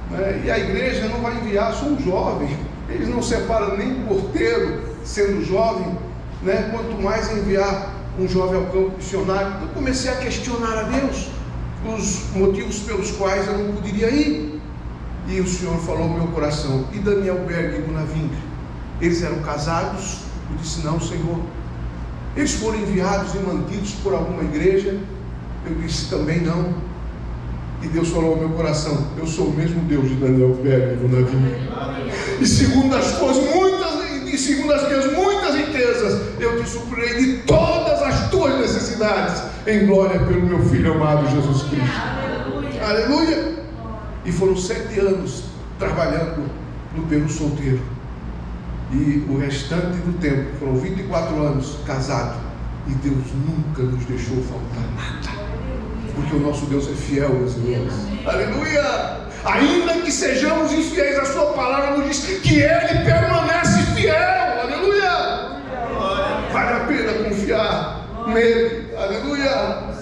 né? E a igreja não vai enviar, sou um jovem, eles não separam nem porteiro sendo jovem, né? Quanto mais enviar um jovem ao campo missionário. Eu comecei a questionar a Deus os motivos pelos quais eu não poderia ir. E o Senhor falou ao meu coração: e Daniel Berg e Guna Vinca, eles eram casados? Eu disse: não, Senhor. Eles foram enviados e mantidos por alguma igreja? Eu disse: também não. E Deus falou ao meu coração: eu sou o mesmo Deus de Daniel Berg e Guna Vinca, e segundo as tuas segundo as minhas muitas riquezas, eu te suprirei de todas as tuas necessidades, em glória pelo meu Filho amado Jesus Cristo. Aleluia. Aleluia. E foram 7 anos trabalhando no Peru solteiro, e o restante do tempo, foram 24 anos casado, e Deus nunca nos deixou faltar nada, porque o nosso Deus é fiel, meus irmãos. Aleluia. Ainda que sejamos infiéis, a sua palavra nos diz que Ele permanece fiel. Aleluia. Vale a pena confiar nele. Aleluia.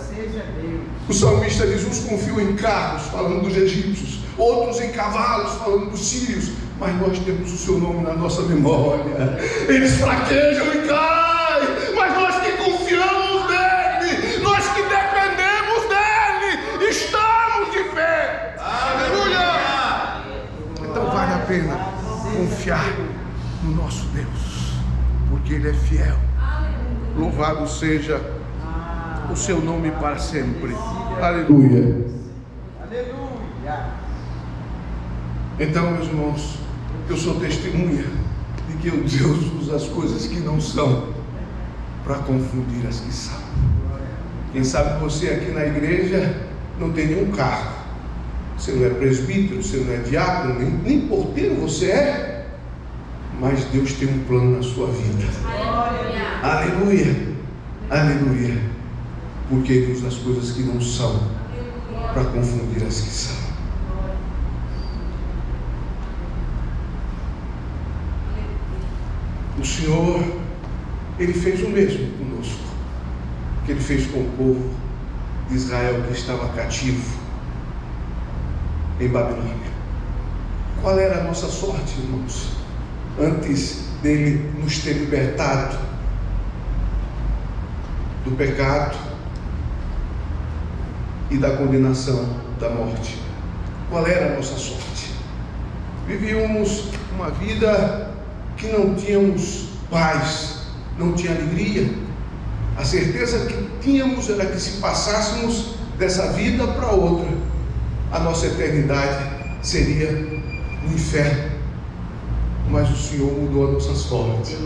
O salmista diz: uns confiam em carros, falando dos egípcios, outros em cavalos, falando dos sírios, mas nós temos o seu nome na nossa memória. Eles fraquejam e caem, mas nós que confiamos nele, nós que dependemos dele, estamos de pé. Aleluia! Então vale a pena confiar no nosso Deus, porque Ele é fiel. Louvado seja o seu nome para sempre. Aleluia! Aleluia! Então, meus irmãos, eu sou testemunha de que Deus usa as coisas que não são para confundir as que são. Quem sabe você aqui na igreja não tem nenhum carro, você não é presbítero, você não é diácono, nem porteiro você é, mas Deus tem um plano na sua vida. Aleluia, aleluia, porque Ele usa as coisas que não são para confundir as que são. O Senhor, Ele fez o mesmo conosco que Ele fez com o povo de Israel que estava cativo em Babilônia. Qual era a nossa sorte, irmãos, antes dele nos ter libertado do pecado e da condenação da morte? Qual era a nossa sorte? Vivíamos uma vida que não tínhamos paz, não tinha alegria. A certeza que tínhamos era que se passássemos dessa vida para outra, a nossa eternidade seria no inferno. Mas o Senhor mudou a nossa sorte.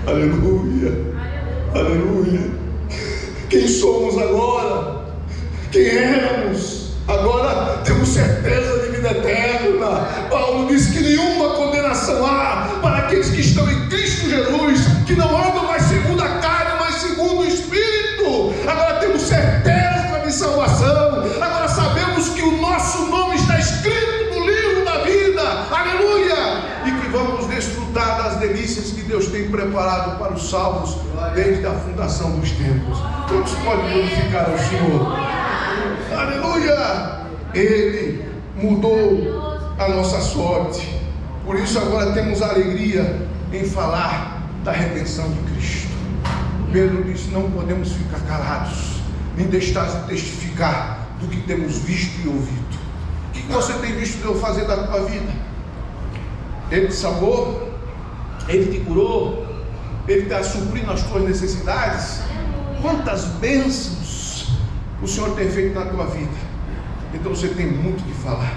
Aleluia. Aleluia. Quem somos agora? Quem éramos? Agora temos certeza de vida eterna. Paulo diz que nenhuma condenação há para aqueles que estão em Cristo Jesus, que não andam mais segundo a carne, mas segundo o Espírito. Agora temos certeza de salvação. Agora sabemos que o nosso nome está escrito no livro da vida. Aleluia! E que vamos desfrutar das delícias que Deus tem preparado para os salvos desde a fundação dos tempos. Todos podem glorificar ao Senhor. Aleluia! Ele mudou a nossa sorte. Por isso agora temos alegria em falar da redenção de Cristo. Pedro disse: não podemos ficar calados, nem deixar de testificar do que temos visto e ouvido. O que você tem visto Deus fazer da tua vida? Ele te salvou, Ele te curou, Ele está suprindo as tuas necessidades. Quantas bênçãos o Senhor tem feito na tua vida. Então você tem muito que falar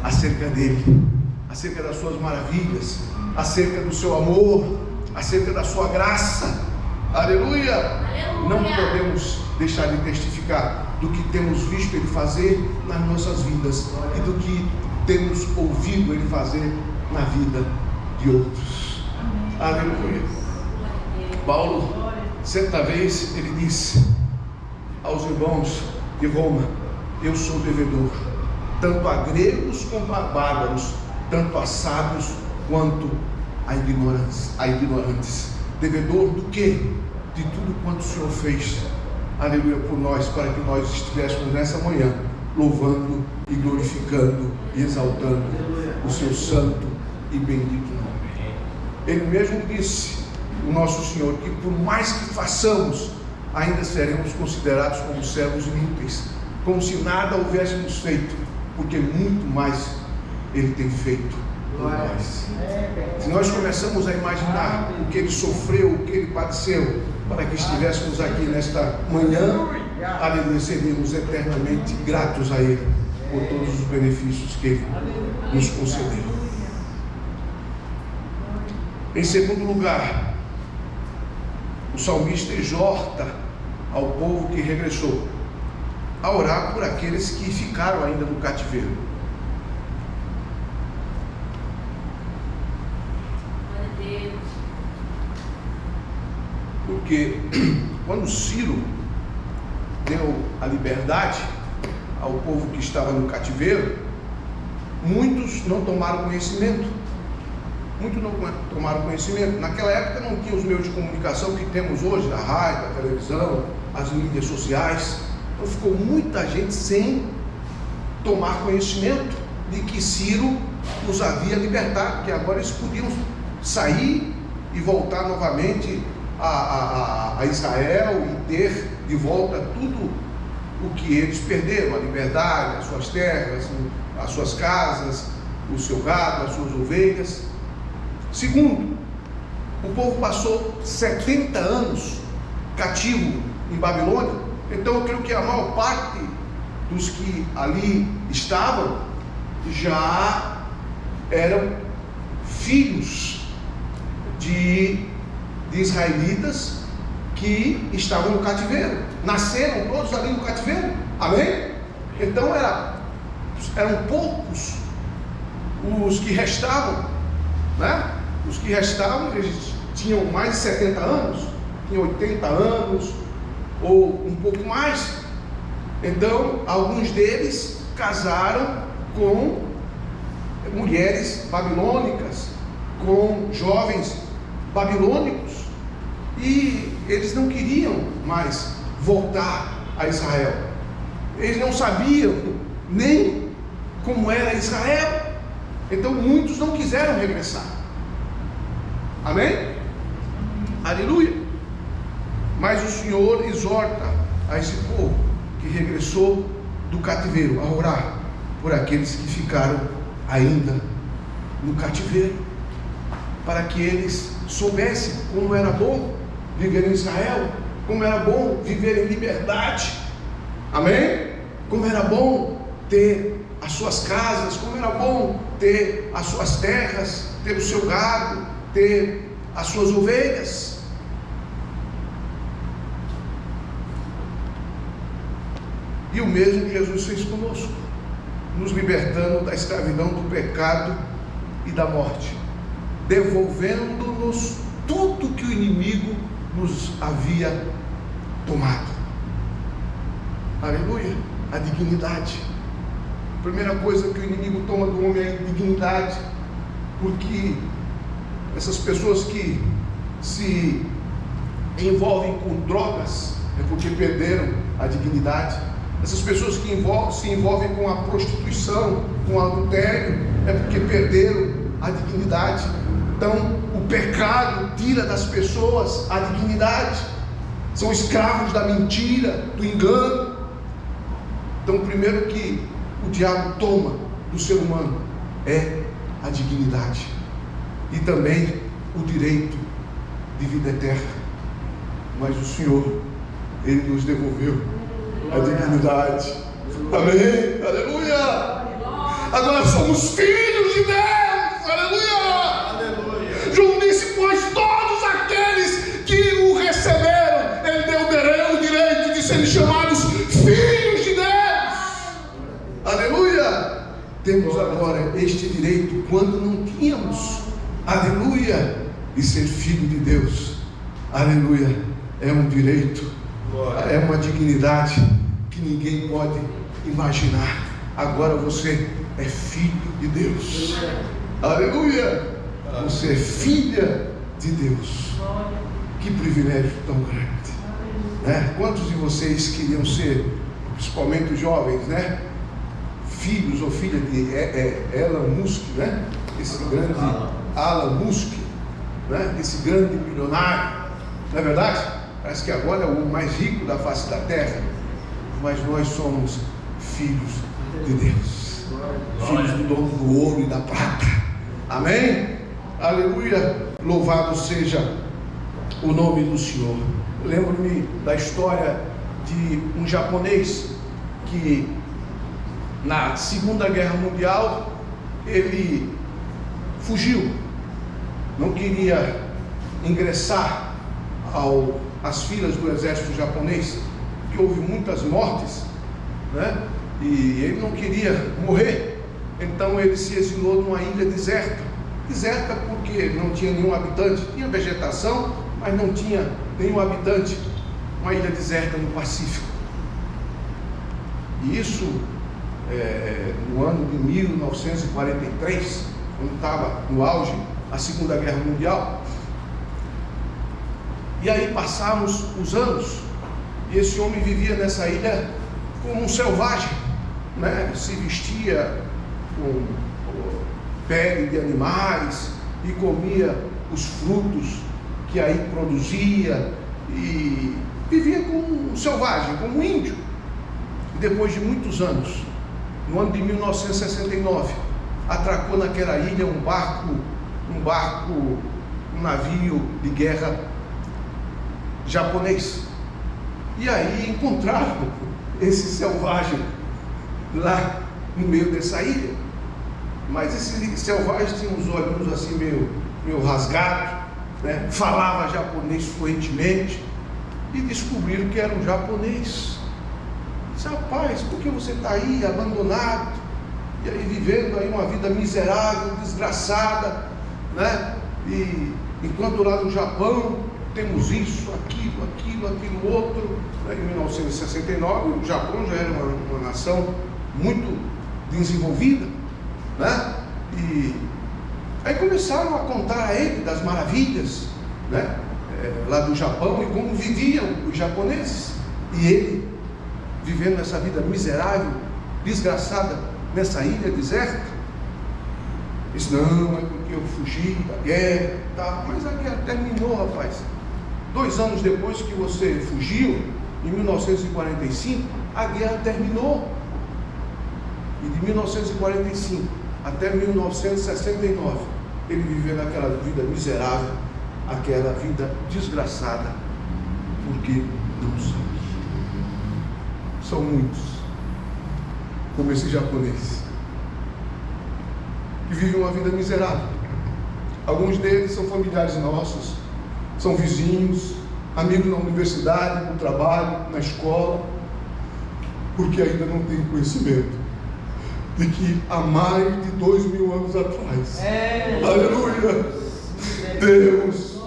acerca dele, acerca das suas maravilhas, acerca do seu amor, acerca da sua graça. Aleluia! Não podemos deixar de testificar do que temos visto Ele fazer nas nossas vidas e do que temos ouvido Ele fazer na vida de outros. Aleluia! Paulo, certa vez, ele disse aos irmãos de Roma: eu sou devedor, tanto a gregos como a bárbaros, tanto a sábios quanto a ignorantes. Devedor do quê? De tudo quanto o Senhor fez, aleluia, por nós, para que nós estivéssemos nessa manhã louvando e glorificando e exaltando o seu santo e bendito nome. Ele mesmo disse, o nosso Senhor, que por mais que façamos, ainda seremos considerados como servos inúteis, como se nada houvéssemos feito, porque muito mais Ele tem feito por nós. Se nós começamos a imaginar o que Ele sofreu, o que Ele padeceu, para que estivéssemos aqui nesta manhã, aleluia, seríamos eternamente gratos a Ele por todos os benefícios que Ele nos concedeu. Em segundo lugar, o salmista exorta ao povo que regressou a orar por aqueles que ficaram ainda no cativeiro. Porque quando Ciro deu a liberdade ao povo que estava no cativeiro, muitos não tomaram conhecimento. Muitos não tomaram conhecimento. Naquela época não tinha os meios de comunicação que temos hoje, a rádio, a televisão, as mídias sociais. Então ficou muita gente sem tomar conhecimento de que Ciro os havia libertado, que agora eles podiam sair e voltar novamente a Israel e ter de volta tudo o que eles perderam, a liberdade, as suas terras, as suas casas, o seu gado, as suas ovelhas. Segundo, o povo passou 70 anos cativo em Babilônia. Então eu creio que a maior parte dos que ali estavam já eram filhos de israelitas que estavam no cativeiro, nasceram todos ali no cativeiro, amém? Então eram poucos os que restavam, né? Os que restavam, eles tinham mais de 70 anos, tinham 80 anos ou um pouco mais. Então alguns deles casaram com mulheres babilônicas, com jovens babilônicos, e eles não queriam mais voltar a Israel. Eles não sabiam nem como era Israel. Então muitos não quiseram regressar. Amém? Aleluia. Mas o Senhor exorta a esse povo que regressou do cativeiro a orar por aqueles que ficaram ainda no cativeiro, para que eles soubessem como era bom viver em Israel, como era bom viver em liberdade. Amém? Como era bom ter as suas casas, como era bom ter as suas terras, ter o seu gado, ter as suas ovelhas. E o mesmo Jesus fez conosco, nos libertando da escravidão do pecado e da morte, devolvendo-nos tudo que o inimigo nos havia tomado. Aleluia, a dignidade. A primeira coisa que o inimigo toma do homem é a dignidade, porque essas pessoas que se envolvem com drogas é porque perderam a dignidade. Essas pessoas que se envolvem com a prostituição, com o adultério, é porque perderam a dignidade. Então, o pecado tira das pessoas a dignidade. São escravos da mentira, do engano. Então, o primeiro que o diabo toma do ser humano é a dignidade. E também o direito de vida eterna. Mas o Senhor, Ele nos devolveu a dignidade. Amém? Aleluia! Agora somos filhos de Deus. Aleluia! João disse: pois todos aqueles que o receberam, Ele deu o direito de serem chamados filhos de Deus. Aleluia! Temos agora este direito quando não tínhamos. Aleluia! E ser filho de Deus, aleluia, é um direito, é uma dignidade que ninguém pode imaginar. Agora você é filho de Deus. Aleluia! Você é filha de Deus. Que privilégio tão grande, né? Quantos de vocês queriam ser, principalmente os jovens, né? Filhos ou filha de Elon Musk, né? Esse grande Elon Musk, né? Esse grande milionário, não é verdade? Parece que agora é o mais rico da face da terra. Mas nós somos filhos de Deus, filhos do dono do ouro e da prata. Amém? Aleluia! Louvado seja o nome do Senhor. Lembro-me da história de um japonês que na Segunda Guerra Mundial ele fugiu, não queria ingressar às filas do exército japonês, que houve muitas mortes, né? E ele não queria morrer. Então ele se exilou numa ilha deserta porque não tinha nenhum habitante, tinha vegetação, mas não tinha nenhum habitante, uma ilha deserta no Pacífico. E isso no ano de 1943, quando estava no auge a Segunda Guerra Mundial. E aí passamos os anos, e esse homem vivia nessa ilha como um selvagem, né? Se vestia com pele de animais e comia os frutos que aí produzia e vivia como um selvagem, como um índio. E depois de muitos anos, no ano de 1969, atracou naquela ilha um navio de guerra japonês. E aí encontraram esse selvagem lá no meio dessa ilha. Mas esse selvagem tinha uns olhinhos assim meio rasgados, né? Falava japonês fluentemente, e descobriram que era um japonês. Disse: rapaz, por que você está aí abandonado, e aí vivendo aí uma vida miserável, desgraçada, né? E enquanto lá no Japão temos isso, aquilo outro, né? Em 1969 o Japão já era uma nação muito desenvolvida, né? E aí começaram a contar a ele das maravilhas, né? Lá do Japão, e como viviam os japoneses, e ele vivendo essa vida miserável, desgraçada, nessa ilha deserta. Disse, não, é porque eu fugi da guerra, tá? Mas a guerra terminou, rapaz. 2 anos depois que você fugiu, em 1945, a guerra terminou. E de 1945 até 1969, ele viveu aquela vida miserável, aquela vida desgraçada, porque não sabia. São muitos, como esse japonês, que vivem uma vida miserável. Alguns deles são familiares nossos, são vizinhos, amigos na universidade, no trabalho, na escola, porque ainda não têm conhecimento de que há mais de 2000 anos atrás, aleluia, Deus,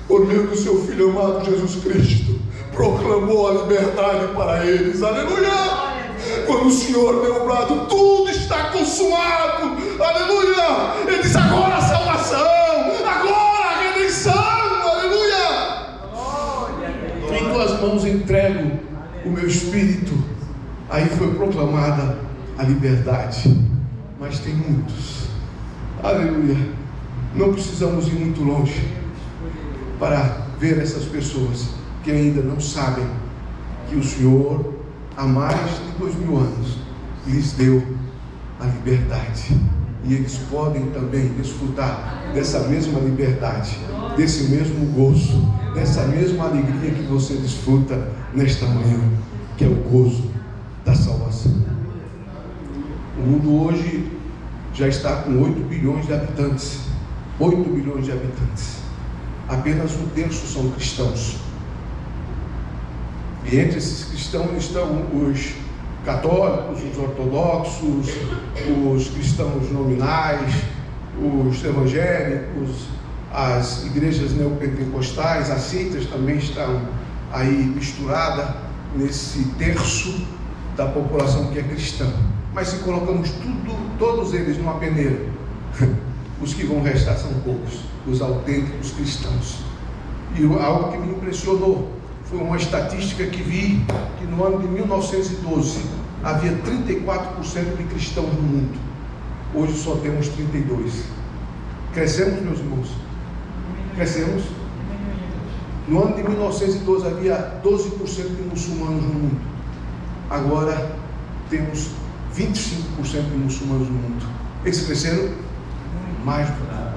por meio do seu Filho amado Jesus Cristo, proclamou a liberdade para eles, aleluia. Quando o Senhor deu o brado, tudo está consumado, aleluia. Ele diz, agora a salvação, agora a redenção, aleluia. Em tuas mãos entrego o meu espírito. Aí foi proclamada a liberdade. Mas tem muitos, aleluia. Não precisamos ir muito longe para ver essas pessoas que ainda não sabem que o Senhor, há mais de 2000 anos, lhes deu a liberdade. E eles podem também desfrutar dessa mesma liberdade, desse mesmo gozo, dessa mesma alegria que você desfruta nesta manhã, que é o gozo da salvação. O mundo hoje já está com 8 bilhões de habitantes. 8 bilhões de habitantes. Apenas 1/3 são cristãos. E entre esses cristãos estão os católicos, os ortodoxos, os cristãos nominais, os evangélicos, as igrejas neopentecostais, as seitas também estão aí misturadas nesse terço da população que é cristã. Mas se colocamos todos eles numa peneira, os que vão restar são poucos, os autênticos cristãos. E algo que me impressionou foi uma estatística que vi, que no ano de 1912 havia 34% de cristãos no mundo. Hoje só temos 32%. Crescemos, meus irmãos? Crescemos? No ano de 1912 havia 12% de muçulmanos no mundo. Agora temos 25% de muçulmanos no mundo. Eles cresceram mais do que nada.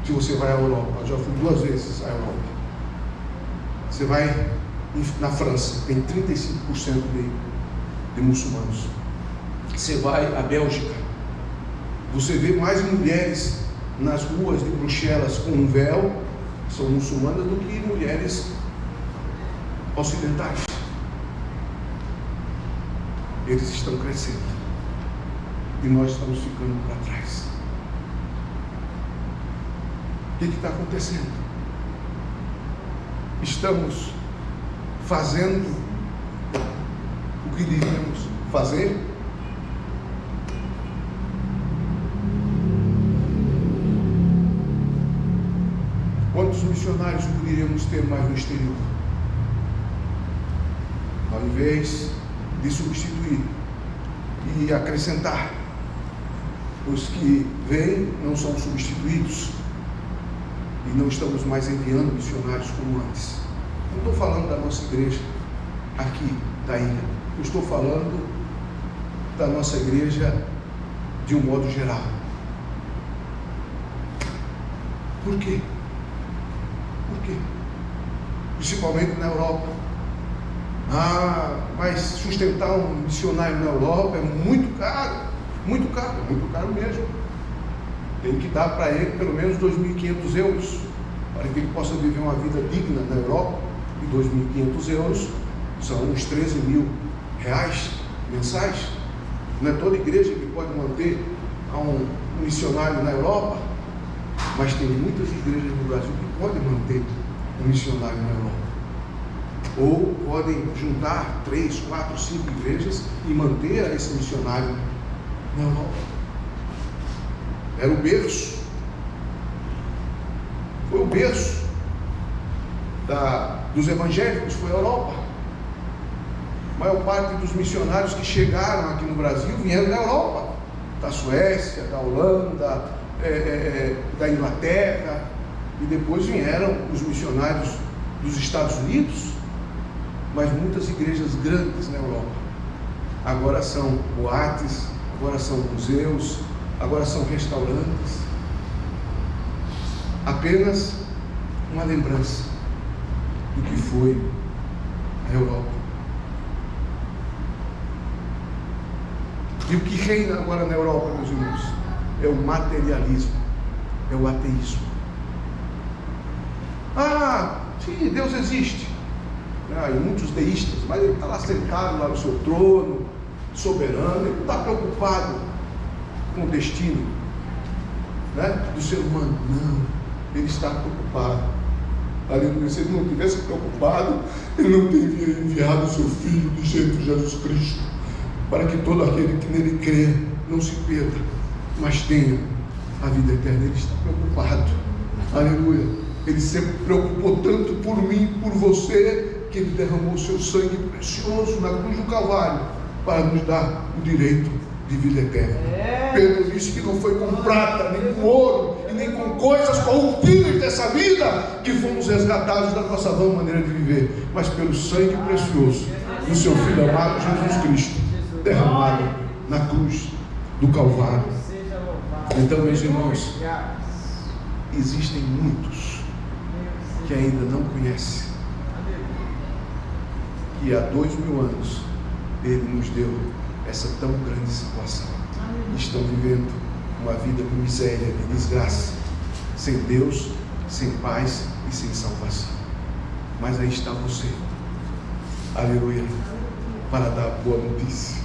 Se você vai à Europa, eu já fui 2 vezes à Europa. Você vai na França, tem 35% de muçulmanos. Você vai à Bélgica, você vê mais mulheres nas ruas de Bruxelas com um véu, são muçulmanas, do que mulheres ocidentais. Eles estão crescendo e nós estamos ficando para trás. O que está acontecendo? Estamos fazendo o que devíamos fazer? Quantos missionários poderíamos ter mais no exterior? Ao invés de substituir e acrescentar, os que vêm não são substituídos e não estamos mais enviando missionários como antes. Não estou falando da nossa igreja aqui da ilha, eu estou falando da nossa igreja de um modo geral. Por quê? Por quê? Principalmente na Europa. Mas sustentar um missionário na Europa é muito caro, muito caro mesmo. Tem que dar para ele pelo menos 2.500 euros, para que ele possa viver uma vida digna na Europa. E 2.500 euros são uns 13 mil reais mensais. Não é toda igreja que pode manter um missionário na Europa, mas tem muitas igrejas no Brasil que podem manter um missionário na Europa. Ou podem juntar 3, 4, 5 igrejas e manter esse missionário na Europa. Era o berço. Foi o berço dos evangélicos, foi a Europa. A maior parte dos missionários que chegaram aqui no Brasil vieram da Europa. da Suécia, da Holanda, da Inglaterra, e depois vieram os missionários dos Estados Unidos, mas muitas igrejas grandes na Europa agora são boates, agora são museus, agora são restaurantes. Apenas uma lembrança do que foi a Europa. E o que reina agora na Europa, meus irmãos, é o materialismo, é o ateísmo. Ah, sim, Deus existe. E muitos deístas, mas ele está lá sentado lá no seu trono, soberano, ele não está preocupado com o destino, né, do ser humano. Não, ele está preocupado. Aleluia. Se ele não tivesse preocupado, ele não teria enviado o seu Filho de Jesus Cristo, para que todo aquele que nele crê não se perda, mas tenha a vida eterna. Ele está preocupado. Aleluia. Ele sempre preocupou tanto por mim, por você, que ele derramou o seu sangue precioso na cruz do Calvário para nos dar o direito de vida eterna. Pedro disse que não foi com prata, nem com ouro e nem com coisas corruptíveis dessa vida que fomos resgatados da nossa vã maneira de viver, mas pelo sangue precioso do seu Filho amado Jesus Cristo, derramado na cruz do Calvário. Então, meus irmãos, existem muitos que ainda não conhecem que há 2000 anos Ele nos deu essa tão grande situação. Estão vivendo uma vida de miséria, de desgraça, sem Deus, sem paz e sem salvação. Mas aí está você, aleluia, para dar boa notícia.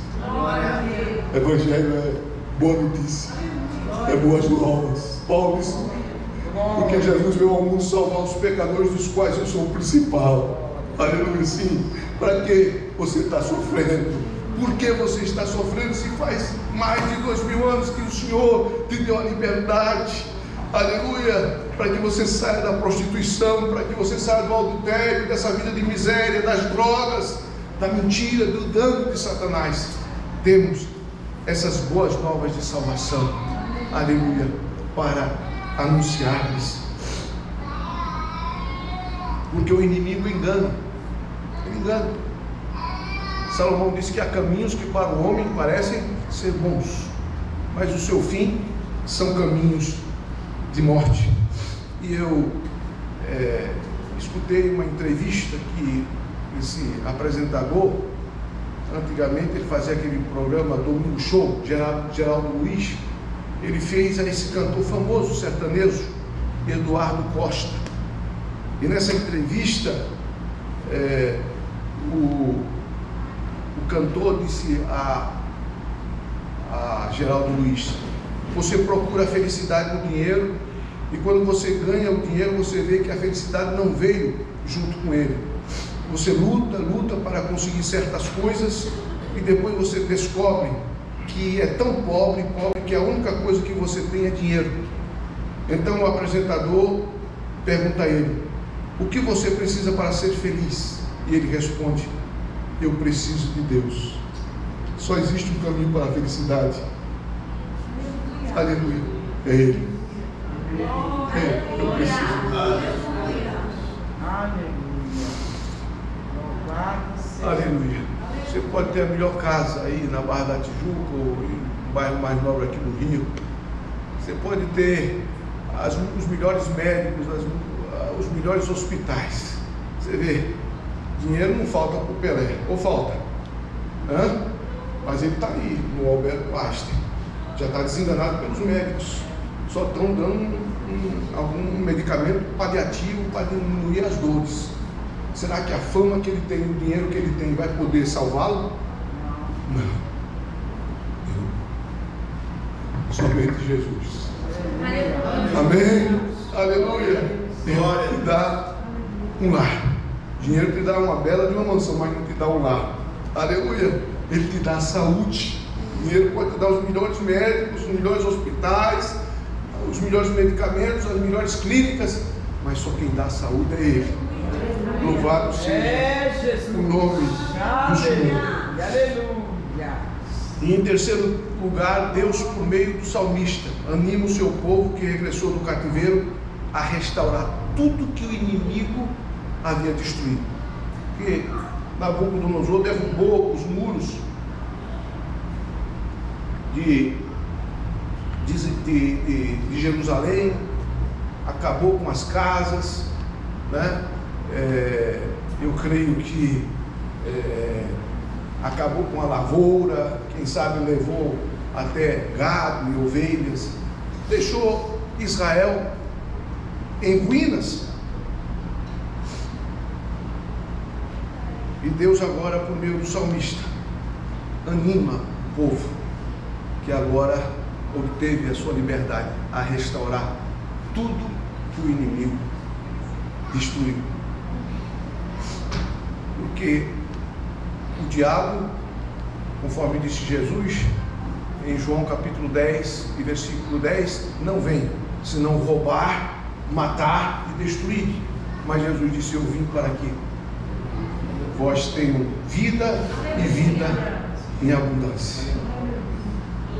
Evangelho é boa notícia, é boas novas. Paulo disse, porque Jesus veio ao mundo salvar os pecadores, dos quais eu sou o principal. Aleluia, sim. Para que você está sofrendo? Por que você está sofrendo se faz mais de 2000 anos que o Senhor te deu a liberdade? Aleluia, para que você saia da prostituição, para que você saia do adultério, dessa vida de miséria, das drogas, da mentira, do dano de Satanás. Temos essas boas novas de salvação, aleluia, para anunciar-lhes. Porque o inimigo engana, ele engana. Salomão disse que há caminhos que para o homem parecem ser bons, mas o seu fim são caminhos de morte. E eu escutei uma entrevista que esse apresentador, antigamente ele fazia aquele programa Domingo Show, Geraldo Luiz, ele fez a esse cantor famoso sertanejo, Eduardo Costa. E nessa entrevista, o cantor disse a Geraldo Luiz: você procura a felicidade no dinheiro, e quando você ganha o dinheiro, você vê que a felicidade não veio junto com ele. Você luta para conseguir certas coisas, e depois você descobre que é tão pobre que a única coisa que você tem é dinheiro. Então o apresentador pergunta a ele: o que você precisa para ser feliz? E ele responde: eu preciso de Deus. Só existe um caminho para a felicidade. Aleluia. É Ele. Eu preciso de Deus. Aleluia. Você pode ter a melhor casa aí na Barra da Tijuca, ou em um bairro mais nobre aqui no Rio. Você pode ter os melhores médicos, os melhores hospitais. Você vê, dinheiro não falta para o Pelé, ou falta? Mas ele está aí, no Alberto Einstein. Já está desenganado pelos médicos. Só estão dando algum medicamento paliativo para diminuir as dores. Será que a fama que ele tem, o dinheiro que ele tem, vai poder salvá-lo? Não. Somente Jesus. Amém? Aleluia. Ele te dá um lar. Dinheiro te dá uma bela de uma mansão, mas não te dá um lar. Aleluia. Ele te dá saúde. Dinheiro pode te dar os melhores médicos, os melhores hospitais, os melhores medicamentos, as melhores clínicas, mas só quem dá saúde é Ele. Louvado seja o nome do Senhor. Aleluia. E em terceiro lugar, Deus, por meio do salmista, anima o seu povo que regressou do cativeiro a restaurar tudo que o inimigo havia destruído. Porque Nabucodonosor derrubou os muros de Jerusalém, acabou com as casas, né? Eu creio que acabou com a lavoura, quem sabe levou até gado e ovelhas, deixou Israel em ruínas. E Deus agora, por meio do salmista, anima o povo que agora obteve a sua liberdade a restaurar tudo que o inimigo destruiu. Porque o diabo, conforme disse Jesus em João capítulo 10 e versículo 10, não vem senão roubar, matar e destruir. Mas Jesus disse: eu vim para que vós tenham vida e vida em abundância.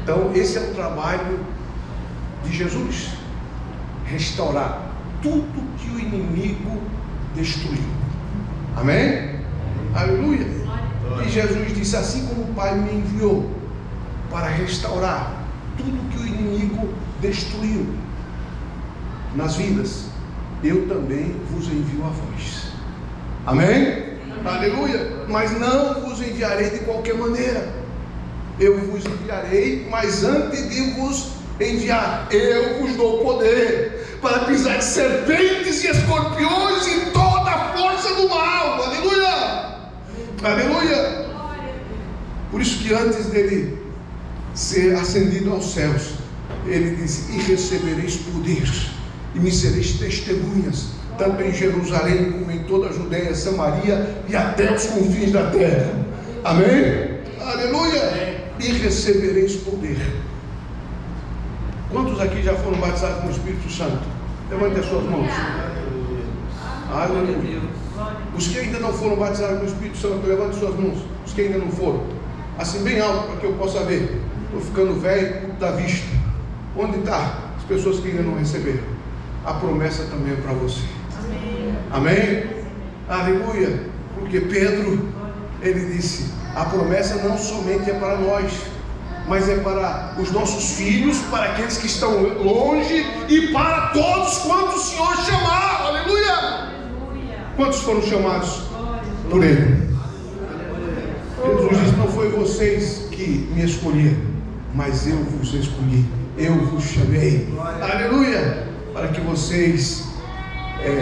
Então esse é o trabalho de Jesus, restaurar tudo que o inimigo destruiu. Amém? Aleluia. E Jesus disse: assim como o Pai me enviou para restaurar tudo que o inimigo destruiu nas vidas, eu também vos envio a vós. Amém? Aleluia. Mas não vos enviarei de qualquer maneira. Eu vos enviarei, mas antes de vos enviar, eu vos dou poder para pisar de serpentes e escorpiões e toda a força do mal. Aleluia. Aleluia. Por isso que antes dele ser ascendido aos céus, ele disse: e recebereis poder, e me sereis testemunhas, tanto em Jerusalém como em toda a Judeia, Samaria e até os confins da terra. Amém? Aleluia. E recebereis poder. Quantos aqui já foram batizados no Espírito Santo? Levante as suas mãos. Aleluia. Os que ainda não foram batizados no Espírito Santo, levante suas mãos. Os que ainda não foram, assim bem alto, para que eu possa ver. Estou ficando velho da vista. Onde está as pessoas que ainda não receberam? A promessa também é para você. Amém? Aleluia. Porque Pedro, ele disse: a promessa não somente é para nós, mas é para os nossos filhos, para aqueles que estão longe e para todos quantos o Senhor chamar. Aleluia. Quantos foram chamados por Ele? Jesus disse: não foi vocês que me escolheram, mas eu vos escolhi, eu vos chamei. Aleluia. Para que vocês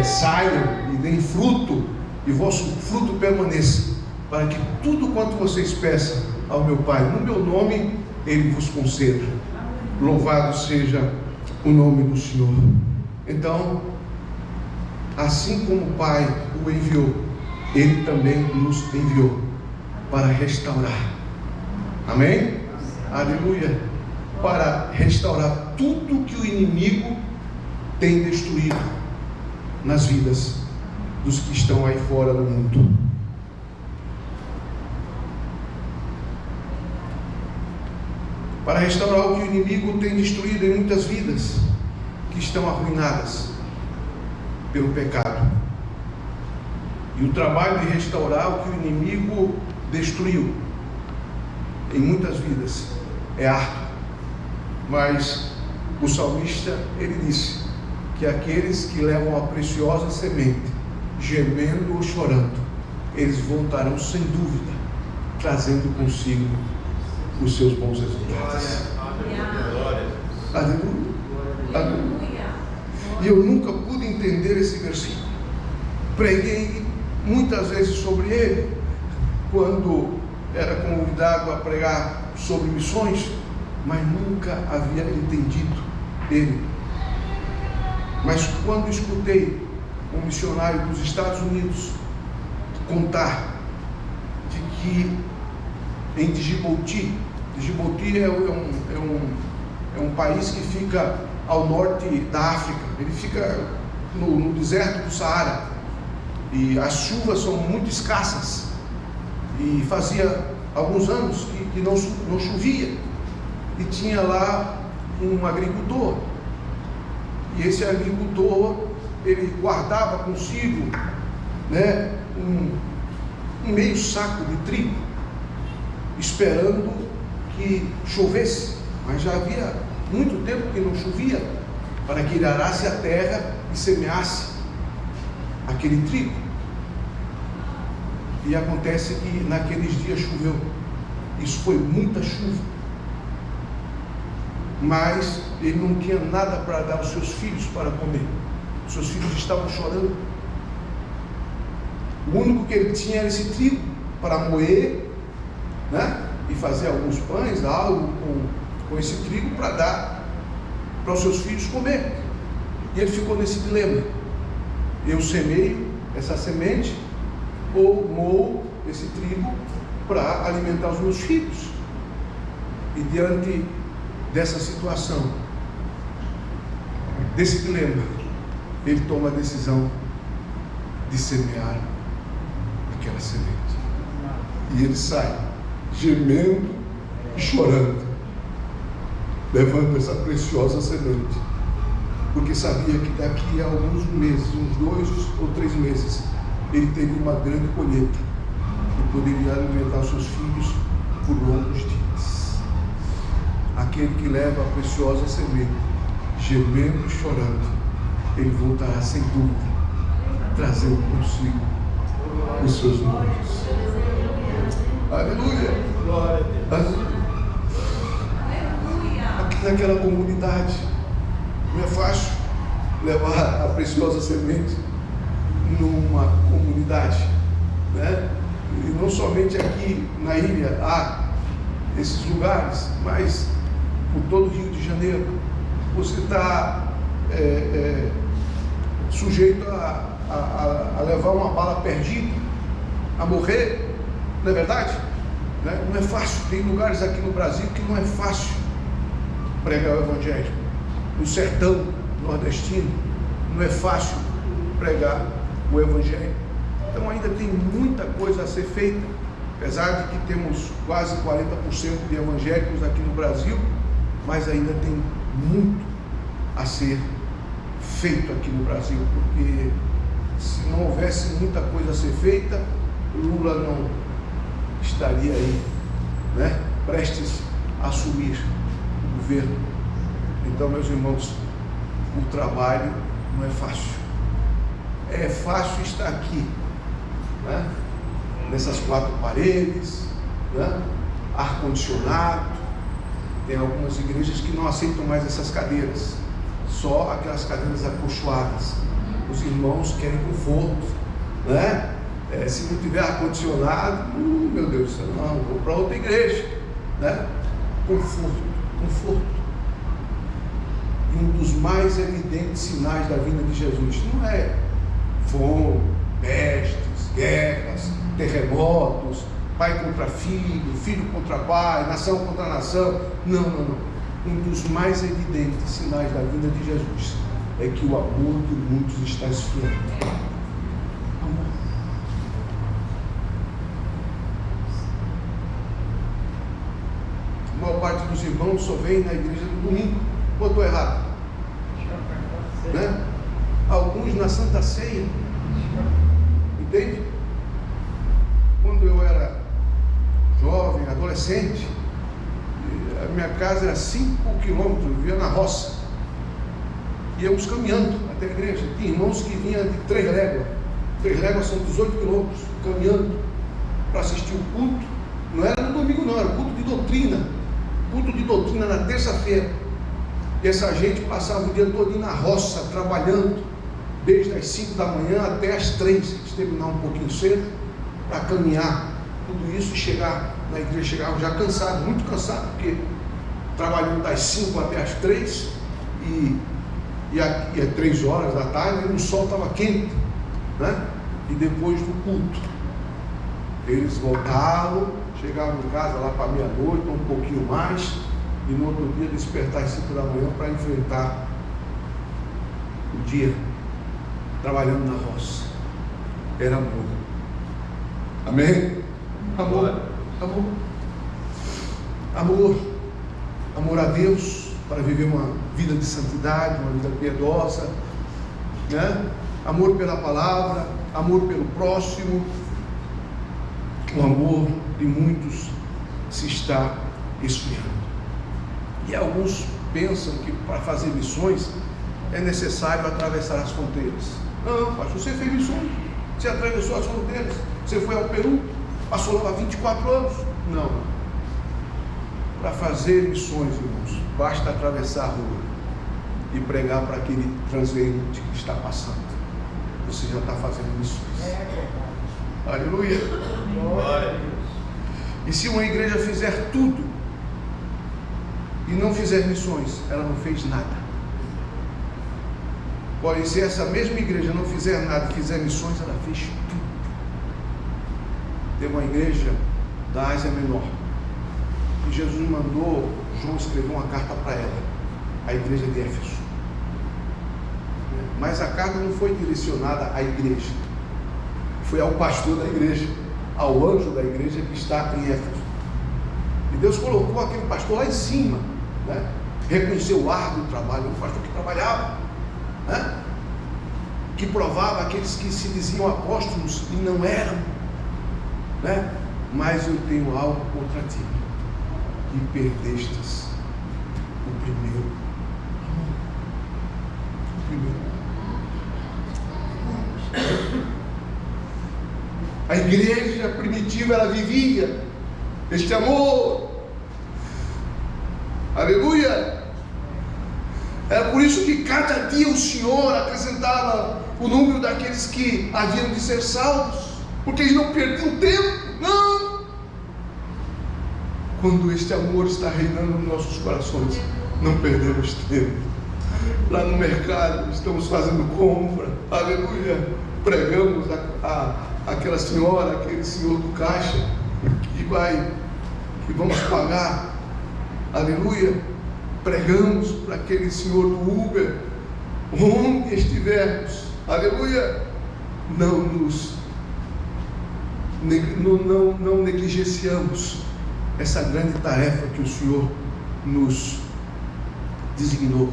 saiam e deem fruto, e vosso fruto permaneça, para que tudo quanto vocês peçam ao meu Pai, no meu nome, Ele vos conceda. Louvado seja o nome do Senhor. Então, assim como o Pai o enviou, Ele também nos enviou para restaurar. Amém? Aleluia. Para restaurar tudo que o inimigo tem destruído nas vidas dos que estão aí fora do mundo. Para restaurar o que o inimigo tem destruído em muitas vidas que estão arruinadas pelo pecado. E o trabalho de restaurar o que o inimigo destruiu em muitas vidas é árduo. Mas o salmista, ele disse que aqueles que levam a preciosa semente, gemendo ou chorando, eles voltarão sem dúvida, trazendo consigo os seus bons resultados. Aleluia. Aleluia. E eu nunca pude entender esse versículo. Preguei muitas vezes sobre ele, quando era convidado a pregar sobre missões, mas nunca havia entendido ele. Mas quando escutei um missionário dos Estados Unidos contar de que em Djibouti é um país que fica ao norte da África, ele fica no deserto do Saara, e as chuvas são muito escassas, e fazia alguns anos que não chovia, e tinha lá um agricultor, e esse agricultor, ele guardava consigo, né, um meio saco de trigo, esperando que chovesse, mas já havia muito tempo que não chovia, para que ele arasse a terra e semeasse aquele trigo. E acontece que naqueles dias choveu. Isso foi muita chuva. Mas ele não tinha nada para dar aos seus filhos para comer. Os seus filhos estavam chorando. O único que ele tinha era esse trigo para moer, né? E fazer alguns pães, algo com esse trigo para dar para os seus filhos comer. E ele ficou nesse dilema: eu semeio essa semente ou moo esse trigo para alimentar os meus filhos? E diante dessa situação, desse dilema, ele toma a decisão de semear aquela semente. E ele sai gemendo e chorando, levando essa preciosa semente, porque sabia que daqui a alguns meses, uns 2 ou 3 meses, ele teria uma grande colheita e poderia alimentar os seus filhos por longos dias. Aquele que leva a preciosa semente, gemendo e chorando, ele voltará sem dúvida, trazendo consigo os seus molhos. Aleluia! Aqui naquela comunidade, não é fácil levar a preciosa semente numa comunidade, né? E não somente aqui na ilha há esses lugares, mas por todo o Rio de Janeiro. Você está sujeito a levar uma bala perdida, a morrer, não é verdade? Né? Não é fácil. Tem lugares aqui no Brasil que não é fácil pregar o Evangelho. No sertão nordestino não é fácil pregar o Evangelho. Então ainda tem muita coisa a ser feita, apesar de que temos quase 40% de evangélicos aqui no Brasil, mas ainda tem muito a ser feito aqui no Brasil, porque se não houvesse muita coisa a ser feita, Lula não estaria aí, né, prestes a assumir o governo. Então, meus irmãos, o trabalho não é fácil. É fácil estar aqui, né, nessas 4 paredes, né, ar-condicionado. Tem algumas igrejas que não aceitam mais essas cadeiras, só aquelas cadeiras acolchoadas. Os irmãos querem conforto, né? Se não tiver ar-condicionado, meu Deus do céu, não, vou para outra igreja, né? Conforto. E um dos mais evidentes sinais da vinda de Jesus não é fome, pestes, guerras, terremotos, pai contra filho, filho contra pai, nação contra nação. Não. Um dos mais evidentes sinais da vinda de Jesus é que o amor de muitos está esfriando. Amor. A maior parte dos irmãos só vem na igreja no domingo. Ou estou errado? Né? Alguns na Santa Ceia. Entende? Quando eu era jovem, adolescente, a minha casa era 5 quilômetros, eu vivia na roça. Íamos caminhando até a igreja. Tinha irmãos que vinham de 3 léguas. 3 léguas são 18 quilômetros, caminhando para assistir o culto. Não era no domingo não, era culto de doutrina. Culto de doutrina na terça-feira. E essa gente passava o dia todo na roça, trabalhando, desde as 5 da manhã até as 3. Eles terminavam um pouquinho cedo, para caminhar tudo isso e chegar na igreja. Chegavam já cansados, muito cansados, porque trabalhando das 5 até as 3 e é 3 horas da tarde, e o sol estava quente, né? E depois do culto eles voltavam, chegavam em casa lá para meia-noite, um pouquinho mais, e no outro dia despertar às 5 da manhã para enfrentar o dia trabalhando na roça. Era amor. Amém? Amor. amor a Deus, para viver uma vida de santidade, uma vida piedosa, né? Amor pela palavra, amor pelo próximo. O amor de muitos se está esfriando. E alguns pensam que para fazer missões é necessário atravessar as fronteiras. Não, pastor, você fez missões, você atravessou as fronteiras, você foi ao Peru, passou lá 24 anos. Não. Para fazer missões, irmãos, basta atravessar a rua e pregar para aquele transeunte que está passando. Você já está fazendo missões. Aleluia. Glória. E se uma igreja fizer tudo e não fizer missões, ela não fez nada. Porém, se essa mesma igreja não fizer nada e fizer missões, ela fez tudo. Tem uma igreja da Ásia Menor e Jesus mandou João escrever uma carta para ela, a igreja de Éfeso. Mas a carta não foi direcionada à igreja, foi ao pastor da igreja, ao anjo da igreja que está em Éfeso. E Deus colocou aquele pastor lá em cima, né? Reconheceu o árduo trabalho do pastor que trabalhava, né? Que provava aqueles que se diziam apóstolos e não eram, né? Mas eu tenho algo contra ti, que perdestes o primeiro amor. O primeiro. A igreja primitiva, ela vivia este amor. Aleluia. Era por isso que cada dia o Senhor acrescentava o número daqueles que haviam de ser salvos, porque eles não perdiam tempo. Não. Quando este amor está reinando nos nossos corações, não perdemos tempo. Lá no mercado estamos fazendo compra, aleluia, pregamos aquela senhora, aquele senhor do caixa que vamos pagar, aleluia, pregamos para aquele senhor do Uber, onde estivermos, aleluia, não negligenciamos essa grande tarefa que o Senhor nos designou,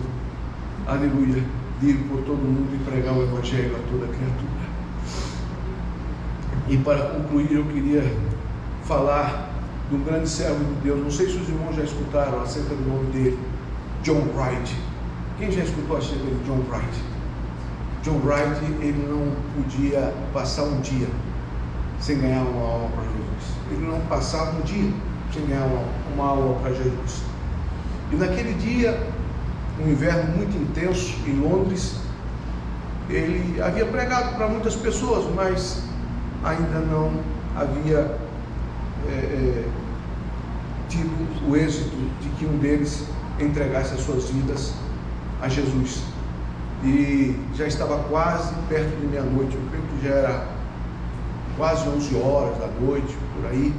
aleluia, de ir por todo mundo e pregar o Evangelho a toda criatura. E para concluir, eu queria falar de um grande servo de Deus. Não sei se os irmãos já escutaram acerca do nome dele, John Wright. Quem já escutou acerca de John Wright? John Wright, ele não podia passar um dia sem ganhar uma alma para Jesus. Ele não passava um dia sem ganhar uma alma para Jesus. E naquele dia, um inverno muito intenso em Londres, ele havia pregado para muitas pessoas, mas ainda não havia tido o êxito de que um deles entregasse as suas vidas a Jesus. E já estava quase perto de meia-noite, eu creio que já era quase 11 horas da noite, por aí,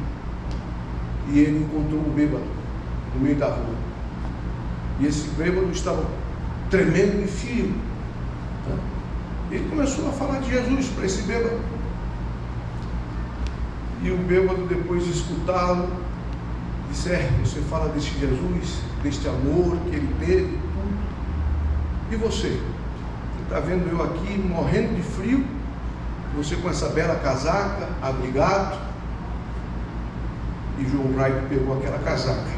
e ele encontrou um bêbado no meio da rua. E esse bêbado estava tremendo de frio, né? Ele começou a falar de Jesus para esse bêbado. E o bêbado, depois de escutá-lo, disse: você fala deste Jesus, deste amor que ele teve, tudo. E você? Está vendo eu aqui morrendo de frio, você com essa bela casaca, abrigado. E John Wright pegou aquela casaca,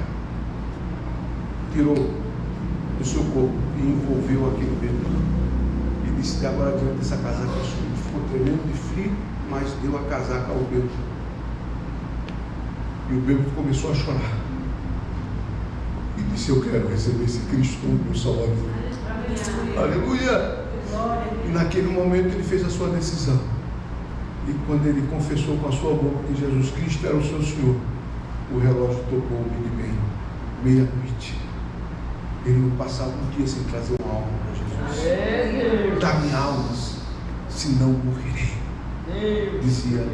tirou do seu corpo e envolveu aquele bêbado. E disse: de agora adiante essa casaca é sua. Ele ficou tremendo de frio, mas deu a casaca ao bêbado. E o bêbado começou a chorar. E disse: eu quero receber esse Cristo como meu Salvador. Aleluia! E naquele momento ele fez a sua decisão. E quando ele confessou com a sua boca que Jesus Cristo era o seu Senhor, o relógio tocou o Big Ben, meia-noite. Ele não passava um dia sem trazer uma alma para Jesus. Dá-me almas, senão morrerei, dizia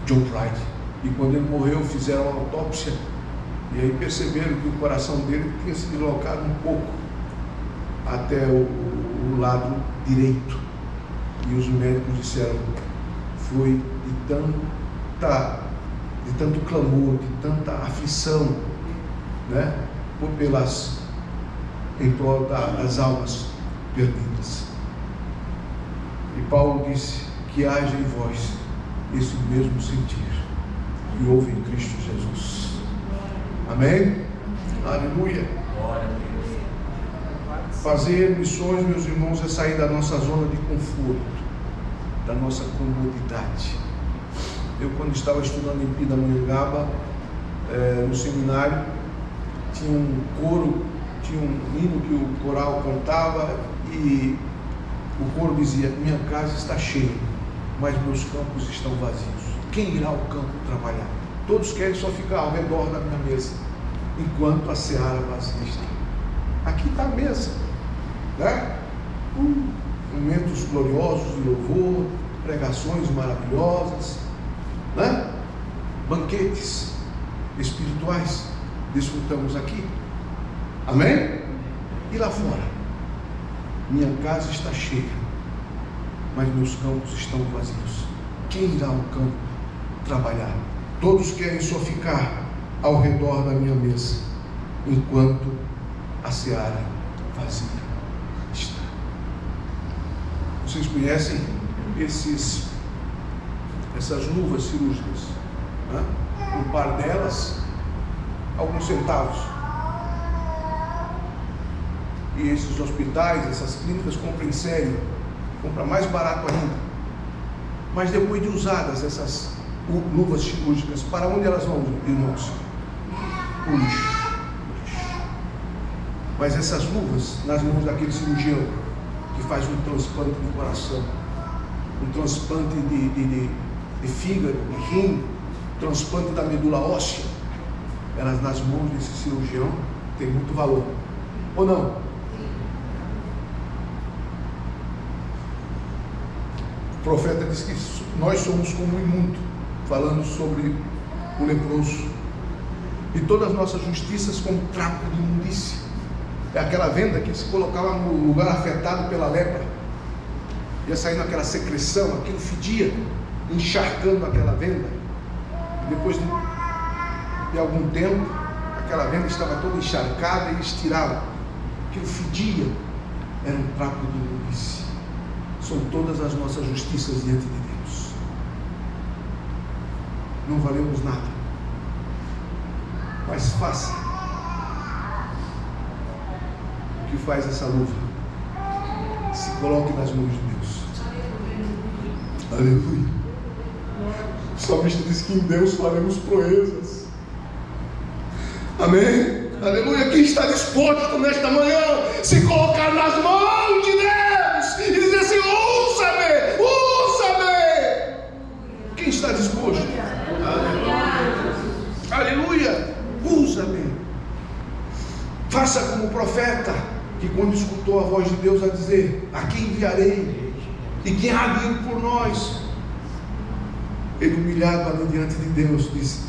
John Wright. E quando ele morreu, fizeram uma autópsia, e aí perceberam que o coração dele tinha se deslocado um pouco até o lado direito. E os médicos disseram: foi de tanto clamor, de tanta aflição, né? Em prol das almas perdidas. E Paulo disse que haja em vós esse mesmo sentir que houve em Cristo Jesus. Amém? Aleluia. Fazer missões, meus irmãos, é sair da nossa zona de conforto, da nossa comodidade. Eu, quando estava estudando em Pindamonhangaba, no seminário, tinha um coro, tinha um hino que o coral cantava e o coro dizia: minha casa está cheia, mas meus campos estão vazios. Quem irá ao campo trabalhar? Todos querem só ficar ao redor da minha mesa, enquanto a seara vazia está. Aqui está a mesa, né? Momentos gloriosos de louvor, pregações maravilhosas, né? Banquetes espirituais desfrutamos aqui. Amém? E lá fora? Minha casa está cheia, mas meus campos estão vazios. Quem irá ao campo trabalhar? Todos querem só ficar ao redor da minha mesa, enquanto a seara vazia está. Vocês conhecem essas luvas cirúrgicas, né? Um par delas, alguns centavos. E esses hospitais, essas clínicas compram em série, compram mais barato ainda. Mas depois de usadas essas luvas cirúrgicas, para onde elas vão, irmãos? O lixo. Mas essas luvas, nas mãos daquele cirurgião que faz um transplante de coração, um transplante de fígado, de rim, transplante da medula óssea, elas nas mãos desse cirurgião têm muito valor. Ou não? O profeta diz que nós somos como o imundo, falando sobre o leproso, e todas as nossas justiças como trapo de imundícia. É aquela venda que se colocava no lugar afetado pela lepra, ia saindo aquela secreção, aquilo fedia, encharcando aquela venda. E depois de algum tempo, aquela venda estava toda encharcada e eles tiravam. Aquilo fedia, era um trapo de imundícia. São todas as nossas justiças diante de Deus. Não valemos nada, mas faça o que faz essa luva. Se coloque nas mãos de Deus. Aleluia. O salmista diz que em Deus faremos proezas. Amém? Aleluia. Quem está disposto nesta manhã se colocar nas mãos de Deus e dizer assim: usa-me, usa-me. Quem está disposto? Aleluia. Usa-me. Faça como o profeta, que quando escutou a voz de Deus a dizer: a quem enviarei? E quem há de ir por nós? Ele, humilhado ali diante de Deus, disse: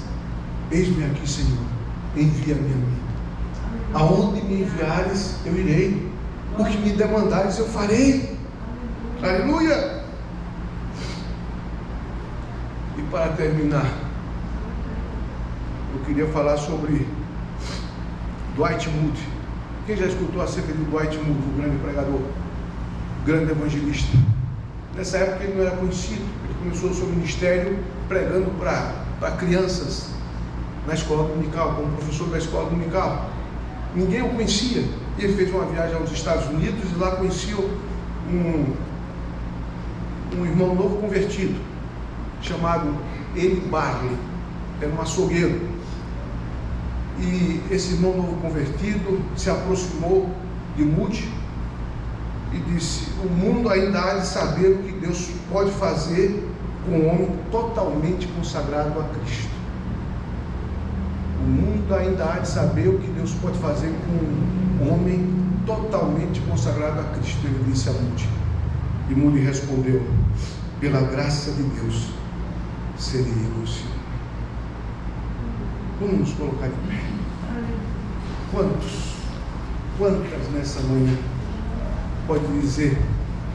eis-me aqui, Senhor, envia-me a mim. Aonde me enviares, eu irei. O que me demandares, eu farei. Aleluia. E para terminar, eu queria falar sobre Dwight Moody. Quem já escutou acerca de Dwight Moody, o grande pregador, grande evangelista? Nessa época ele não era conhecido. Ele começou o seu ministério pregando para crianças na escola dominical, como professor da escola dominical. Ninguém o conhecia. E ele fez uma viagem aos Estados Unidos e lá conheceu um irmão novo convertido, chamado Eli Barley. Era um açougueiro. E esse irmão novo convertido se aproximou de Moody e disse: o mundo ainda há de saber o que Deus pode fazer com um homem totalmente consagrado a Cristo. O mundo ainda há de saber o que Deus pode fazer com um homem totalmente consagrado a Cristo. Ele disse a Moody. E Moody respondeu: pela graça de Deus, seria o Senhor. Vamos nos colocar de pé. Quantas nessa manhã pode dizer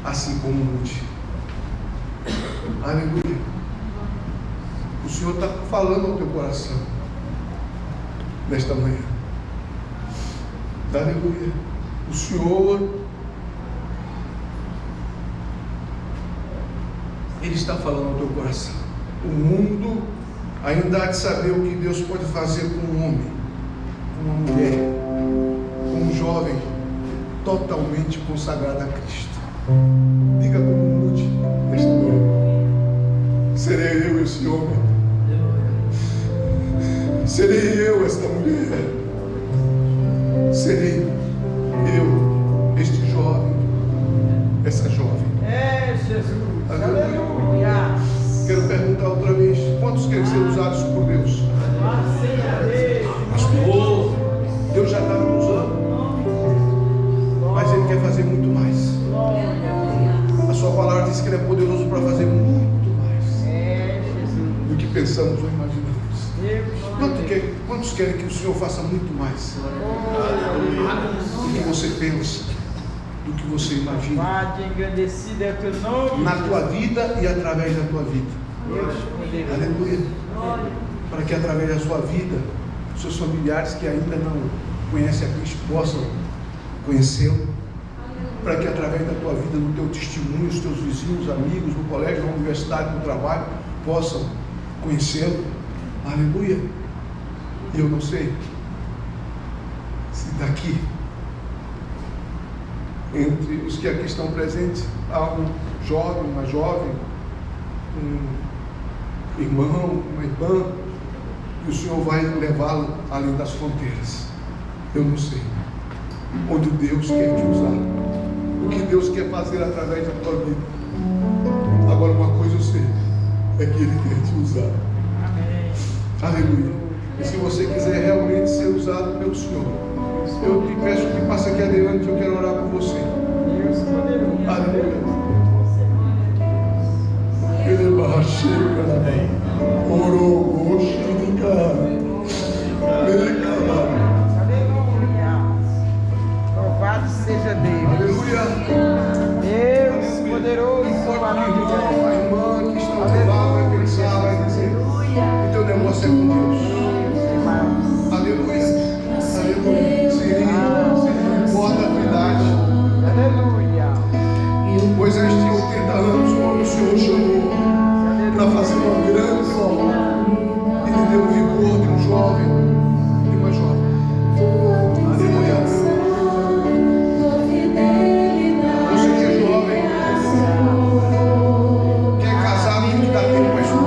assim como Moody? Aleluia. O Senhor está falando ao teu coração nesta manhã. Aleluia. O Senhor, Ele está falando ao teu coração. O mundo ainda há de saber o que Deus pode fazer com um homem, com uma mulher, com um jovem totalmente consagrado a Cristo. Diga como mude nesta noite: serei eu esse homem, serei eu esta mulher, serei eu este jovem, essa jovem. É, Jesus. Aleluia. Quero perguntar outra vez: quantos querem ser usados por Deus? Pastor, Deus já está nos usando, mas Ele quer fazer muito mais. A sua palavra diz que Ele é poderoso para fazer muito mais do que pensamos ou imaginamos. Quantos querem que o Senhor faça muito mais do que você pensa, do que você imagina? Pode engrandecido é o teu nome, Na tua vida e através da tua vida. Deus poderoso. Aleluia. Para que através da sua vida, seus familiares que ainda não conhecem a Cristo possam conhecê-lo. Para que através da tua vida, no teu testemunho, os teus vizinhos, amigos, no colégio, na universidade, no trabalho, possam conhecê-lo. Aleluia. E eu não sei se daqui, entre os que aqui estão presentes, há um jovem, uma jovem, um irmão, uma irmã, e o Senhor vai levá-lo além das fronteiras. Eu não sei onde Deus quer te usar, o que Deus quer fazer através da tua vida. Agora, uma coisa eu sei, é que Ele quer te usar. Amém. Aleluia. E se você quiser realmente ser usado pelo Senhor, eu te peço que passe aqui adiante, eu quero orar por você. Deus poderoso. Aleluia. Ele barrachica, orou, Aleluia. Louvado seja Deus. aleluia. Deus poderoso. Maravilhoso. A irmã que está ao teu lado vai pensar, vai dizer: o teu negócio é com Deus. Aleluia. Aleluia. Sim, não importa a tua idade. Aleluia. Moisés tinha 80 anos quando o Senhor chamou para fazer uma grande obra. Ele deu o vigor de um jovem e uma jovem. Aleluia. Você que é jovem, quer casar, muito dá tempo para expor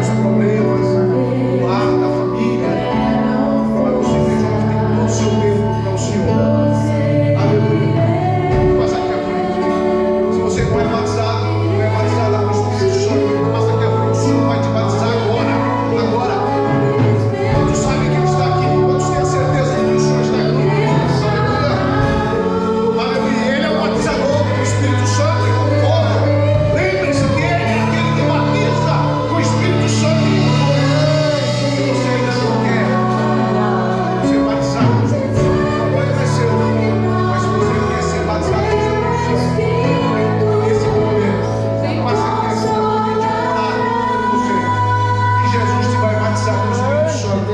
seus problemas, o lar da família. Mas você que é jovem, tem todo o seu tempo para o Senhor. Aleluia. Passa aqui à frente. Se você não é batizado lá no Espírito Santo, passa aqui à frente. O Senhor vai te batizar agora. Agora. Quantos sabem que Ele está aqui? Quantos têm a certeza que o Senhor está aqui? Aleluia. Aleluia. Ele é o batizador do Espírito Santo e com fogo. Lembre-se dele, é aquele que batiza com o Espírito Santo e com fogo. Se você ainda não quer ser batizado com o Espírito Santo, o problema é seu. Mas se você quer ser batizado com o Espírito Santo, nesse momento, passa aqui essa noite de orar por você. E Jesus te vai batizar com o Espírito Santo.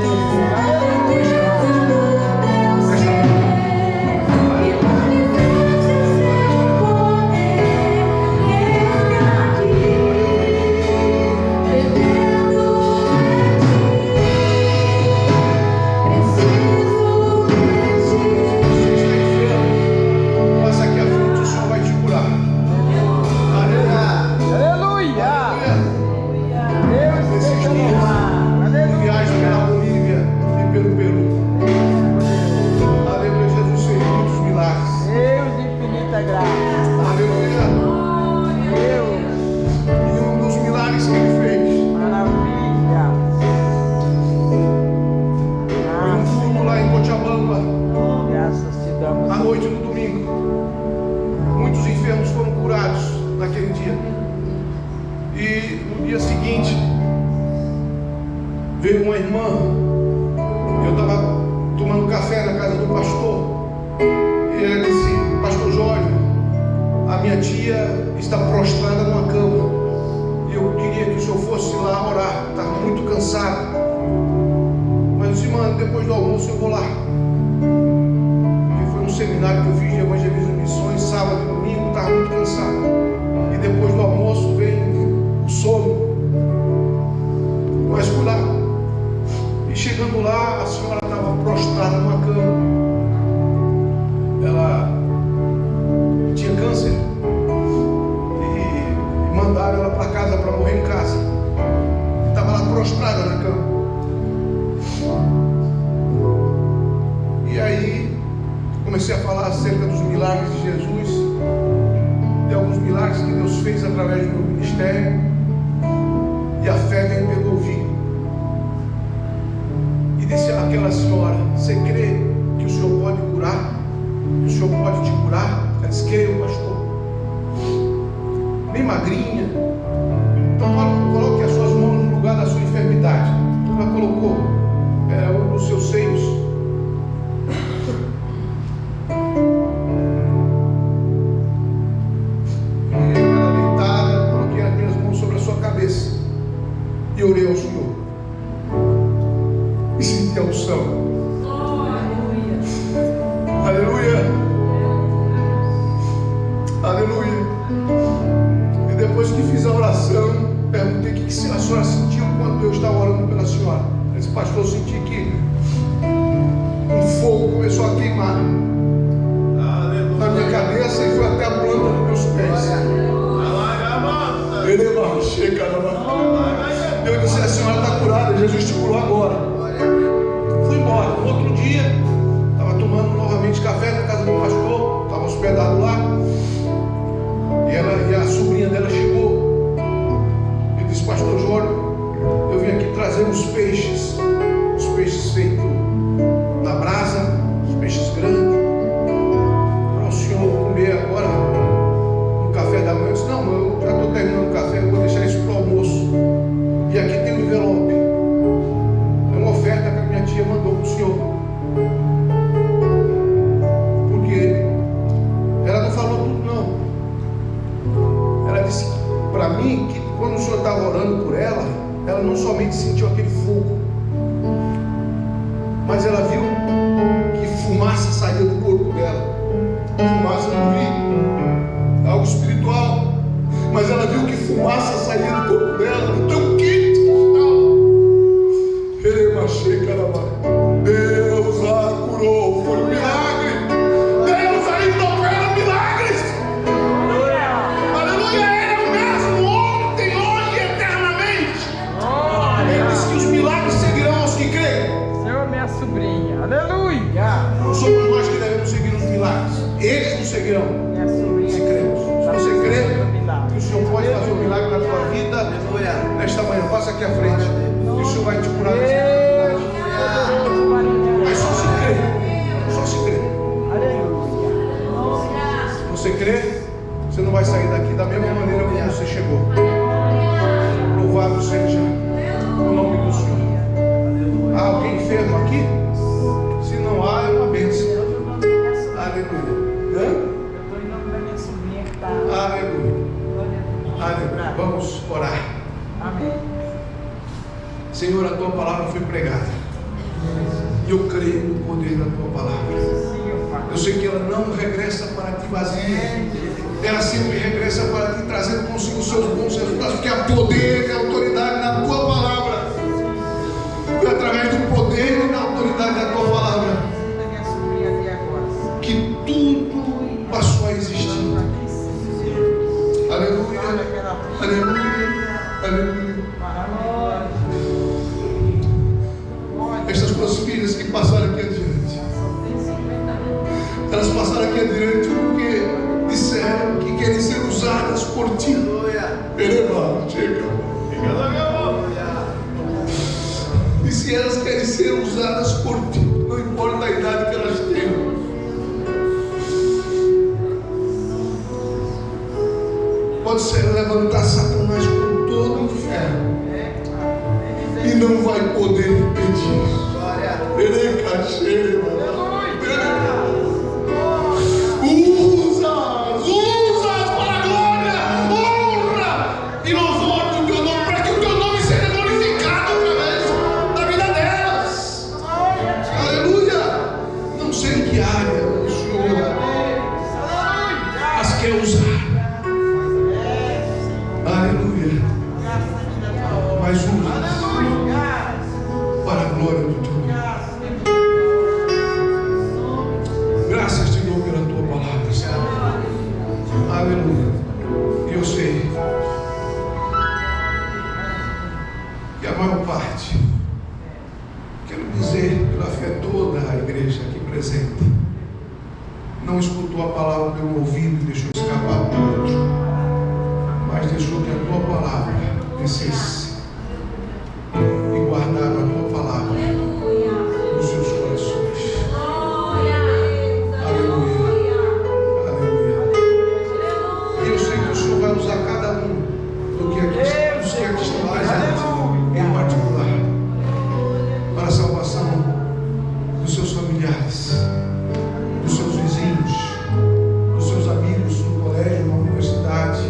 Passa aqui à frente, o Senhor vai te curar. Aleluia. Deus Nesses seja dias louvado. de Aleluia. viagem pela Bolívia e pelo Peru. Aleluia, Jesus fez muitos milagres. Deus de infinita graça. Aleluia. Deus. E um dos milagres que Ele fez Maravilha. foi um culto lá em Cochabamba, Graças te damos. à noite no domingo. Muitos enfermos foram curados naquele dia. E no dia seguinte, veio uma irmã. Eu estava tomando café na casa do pastor. E ela disse: Pastor Jório, a minha tia está prostrada numa cama. E eu queria que o senhor fosse lá orar. Estava muito cansado. Mas eu disse: mano, depois do almoço eu vou lá. levaram ela para casa para morrer em casa. Estava lá prostrada na cama. E aí comecei a falar acerca dos milagres de Jesus, de alguns milagres que Deus fez através do meu ministério, e a fé veio pelo ouvir. E disse àquela senhora: você crê que o Senhor pode curar? Que o Senhor pode te curar? Ela disse: creio, pastor. Bem magrinha. Então coloque as suas mãos no lugar da sua enfermidade. Ela colocou um dos seus seios. E ela deitada, coloquei as minhas mãos sobre a sua cabeça e orei ao Senhor. E senti a unção. Aleluia. Aleluia. E depois que fiz a oração, perguntei o que a senhora sentiu quando eu estava orando pela senhora. Ela disse: pastor, eu senti que um fogo começou a queimar na minha cabeça e foi até a planta dos meus pés. Eu disse: a senhora está curada, Jesus te curou agora. Fui embora. No outro dia, estava tomando novamente café na casa do pastor, estava hospedado lá. E a sobrinha dela chegou e disse: pastor Jório, eu vim aqui trazer os peixes feitos na brasa, os peixes grandes, para o senhor comer agora no café da manhã. Eu disse: não, eu já estou terminando o café, eu vou deixar isso para o almoço. E aqui tem um envelope, é uma oferta que a minha tia mandou para o senhor, porque ela não falou tudo não. Ela disse para mim que quando o senhor estava orando por ela, ela não somente sentiu aquele fogo, mas ela viu que fumaça saía do corpo dela. Fumaça não vi, algo espiritual, mas ela viu que fumaça saía do corpo dela, do tão quente que estava. Deus a curou, foi um milagre. Deus ainda opera milagres. Aleluia, Ele é o mesmo ontem, hoje e eternamente. Ele disse que os milagres seguirão aos que creem. Senhor, minha sobrinha, aleluia. Não somos nós que devemos seguir os milagres, eles nos seguirão. Minha sobrinha, Se cremos. Se você crê que o Senhor pode fazer um milagre na tua vida, nesta manhã, passa aqui à frente, e o Senhor vai te curar dessa enfermidade. Mas só se crê, só se crê. Se você crê, você não vai sair daqui da mesma maneira como você chegou. Louvado seja o nome do Senhor. Há alguém enfermo aqui? Se não há, é uma bênção. Aleluia. Eu estou em nome da minha sobrinha que está. Aleluia. Aleluia. Vamos orar. Amém. Senhor, a tua palavra foi pregada. E eu creio no poder da tua palavra. Eu sei que ela não regressa para ti vazia. Ela sempre regressa para ti, trazendo consigo os seus bons resultados, porque há poder e autoridade na tua palavra. Foi através do poder e da autoridade da tua palavra que tudo passou a existir. Aleluia. Aleluia. Aleluia. Estas tuas filhas que passaram aqui adiante, elas passaram aqui adiante porque disseram que querem ser usadas por ti. E se elas querem ser usadas por ti, não importa a idade que elas tenham, pode ser levantar Satanás com todo o inferno e não vai poder impedir. Usa-as para a glória, honra e louvor do teu nome, para que o teu nome seja glorificado através da vida delas. Aleluia. Não sei em que área o Senhor as quer usar. Aleluia. Mas usa para a glória do teu nome. maior parte. Quero dizer, pela fé toda a igreja aqui presente, não escutou a palavra pelo ouvido e deixou escapar pelo outro, mas deixou que a tua palavra descesse e guardaram a tua palavra nos seus corações. Aleluia, aleluia. E eu sei que o Senhor vai usar cada um dos que aqui estão presentes, em particular, para a salvação dos seus familiares, dos seus vizinhos, dos seus amigos no colégio, na universidade,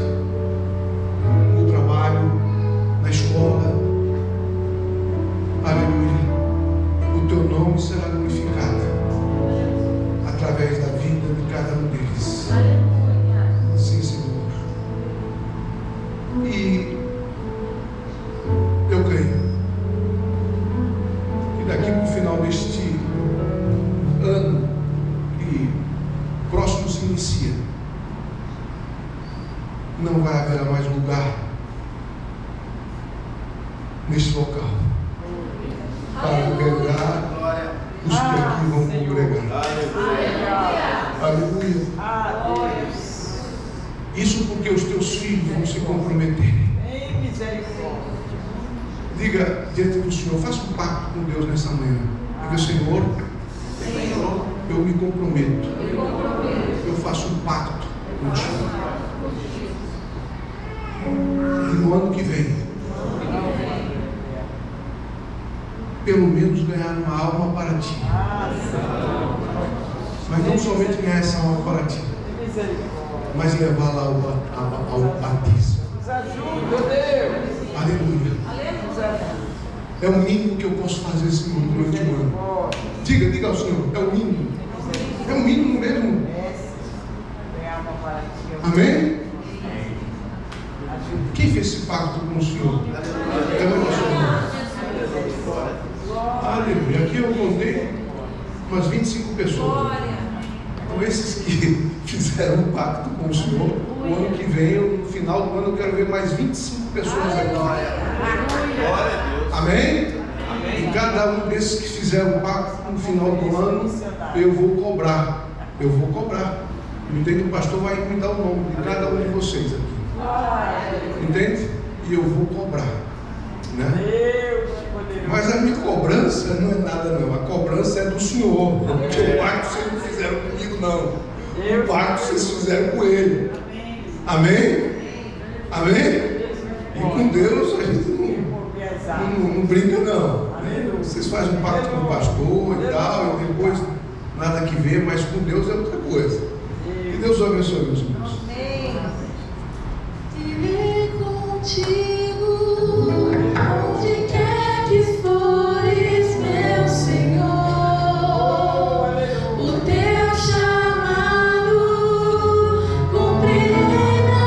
no trabalho, na escola. Aleluia. O teu nome será glorificado através da vida de cada um deles. Sim, Senhor. E eu creio que daqui para o final deste ano e próximo se inicia, não vai haver mais lugar neste local para congregar os que aqui vão congregar. Aleluia. Isso porque os teus filhos vão se comprometer. Diga diante do Senhor, faça um pacto com Deus nessa manhã. Diga: Senhor, eu me comprometo. Eu faço um pacto contigo. E no ano que vem, pelo menos ganhar uma alma para ti. Mas não somente ganhar essa alma para ti, mas levá-la ao batismo. Aleluia. É o mínimo que eu posso fazer durante o ano. Diga ao Senhor, é o mínimo. É o mínimo mesmo. Amém? Quem fez esse pacto com o Senhor? É o nosso irmão. Aleluia. Aqui eu contei umas 25 pessoas. Então esses que fizeram um pacto com o Senhor, o ano que vem, no final do ano, eu quero ver mais 25 pessoas aqui. Glória a Deus. Amém? E cada um desses que fizeram um pacto no final do ano, eu vou cobrar. Eu vou cobrar. Entende? O pastor vai me dar o nome de cada um de vocês aqui. Entende? E eu vou cobrar. Né? Mas a minha cobrança não é nada não. A cobrança é do Senhor. Porque o pacto vocês não fizeram comigo não. O pacto vocês fizeram com Ele. Amém? Amém? E com Deus a gente não brinca não. Vocês fazem um pacto com o pastor e tal, e depois nada que ver, mas com Deus é outra coisa. Que Deus abençoe, meus irmãos. Irei contigo onde quer que fores, meu Senhor. O teu chamado cumprirei na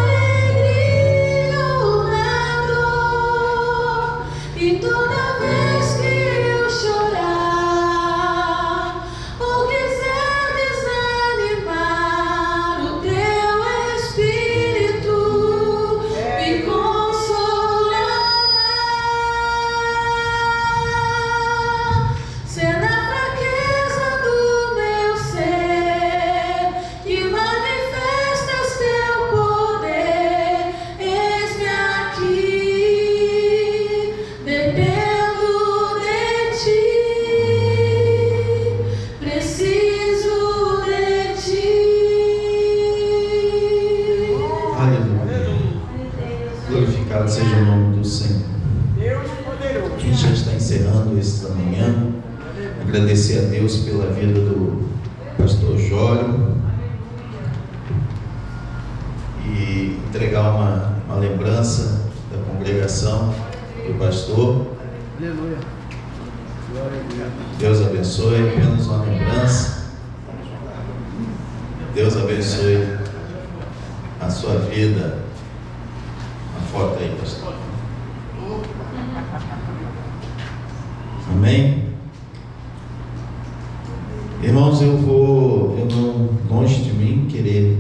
alegria ou na dor. E toda vez que eu chorar ou quiser desanimar, o teu Espírito me consolará. Se é na fraqueza do meu ser que manifestas teu poder, eis-me aqui, dependo de ti, preciso de ti. Aleluia. Glorificado seja o nome do Senhor. A gente já está encerrando esta manhã. Agradecer a Deus pela vida do pastor Jório e entregar uma lembrança da congregação do pastor. Aleluia. Glória a Deus. Deus abençoe, apenas uma lembrança. Deus abençoe a sua vida. Uma foto aí, pastor. Amém? Irmãos, eu não, longe de mim, querer.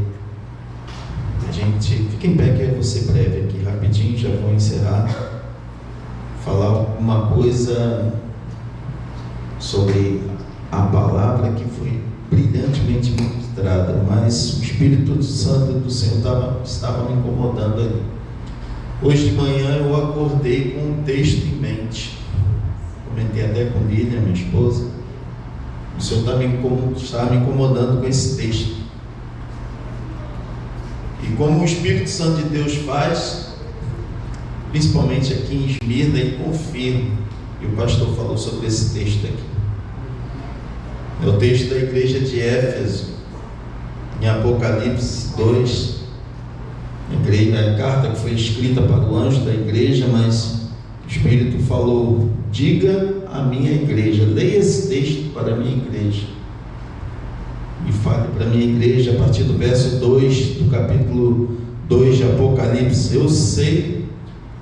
A gente fica em pé, que eu vou ser breve aqui, rapidinho, já vou encerrar. Falar alguma coisa sobre a palavra que foi brilhantemente ministrada, mas o Espírito Santo do Senhor estava me incomodando ali. Hoje de manhã eu acordei com um texto em mente. Comentei até com Lília, minha esposa. O Senhor está me incomodando com esse texto. E como o Espírito Santo de Deus faz, principalmente aqui em Esmirna, ele confirma. E o pastor falou sobre esse texto aqui. É o texto da igreja de Éfeso, em Apocalipse 2. A carta que foi escrita para o anjo da igreja, mas o Espírito falou: diga à minha igreja, leia esse texto para a minha igreja. E fale para a minha igreja a partir do verso 2 do capítulo 2 de Apocalipse: eu sei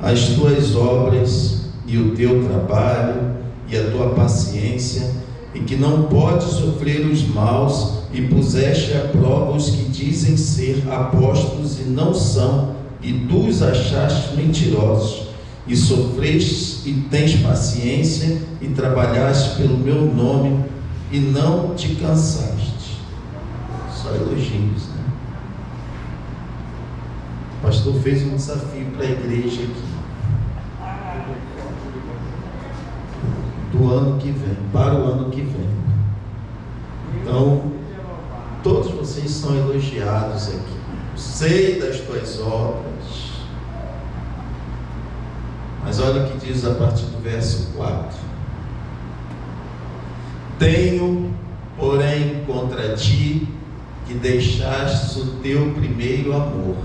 as tuas obras e o teu trabalho e a tua paciência, e que não podes sofrer os maus, e puseste à prova os que dizem ser apóstolos e não são, e tu os achaste mentirosos, e sofreste e tens paciência, e trabalhaste pelo meu nome, e não te cansaste. Só elogios, né? O pastor fez um desafio para a igreja aqui, do ano que vem, para o ano que vem. Então, todos vocês são elogiados aqui. Sei das tuas obras. Mas olha o que diz a partir do verso 4. Tenho, porém, contra ti que deixastes o teu primeiro amor.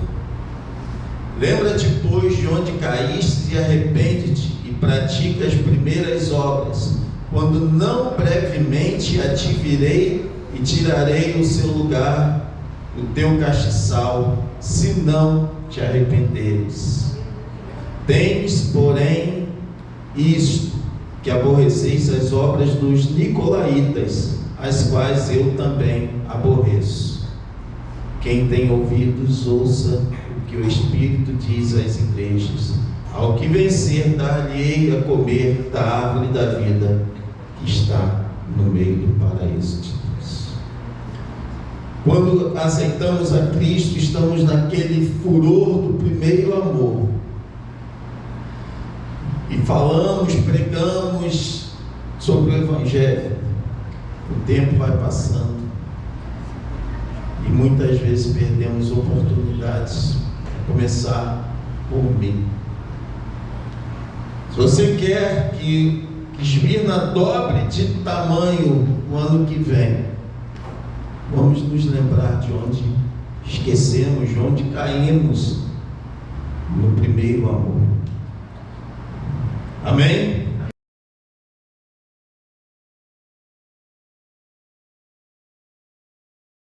Lembra-te, pois, de onde caíste, e arrepende-te, e pratica as primeiras obras, quando não brevemente a te virei e tirarei o seu lugar, o teu castiçal, se não te arrependeres. Tens, porém, isto, que aborreceis as obras dos nicolaítas, as quais eu também aborreço. Quem tem ouvidos, ouça o que o Espírito diz às igrejas. Ao que vencer, dar-lhe-ei a comer da árvore da vida que está no meio do paraíso de Deus. Quando aceitamos a Cristo, estamos naquele furor do primeiro amor. E falamos, pregamos sobre o Evangelho. O tempo vai passando e muitas vezes perdemos oportunidades. A começar por mim. Se você quer que Esmirna dobre de tamanho no ano que vem, vamos nos lembrar de onde esquecemos, de onde caímos no primeiro amor. Amém?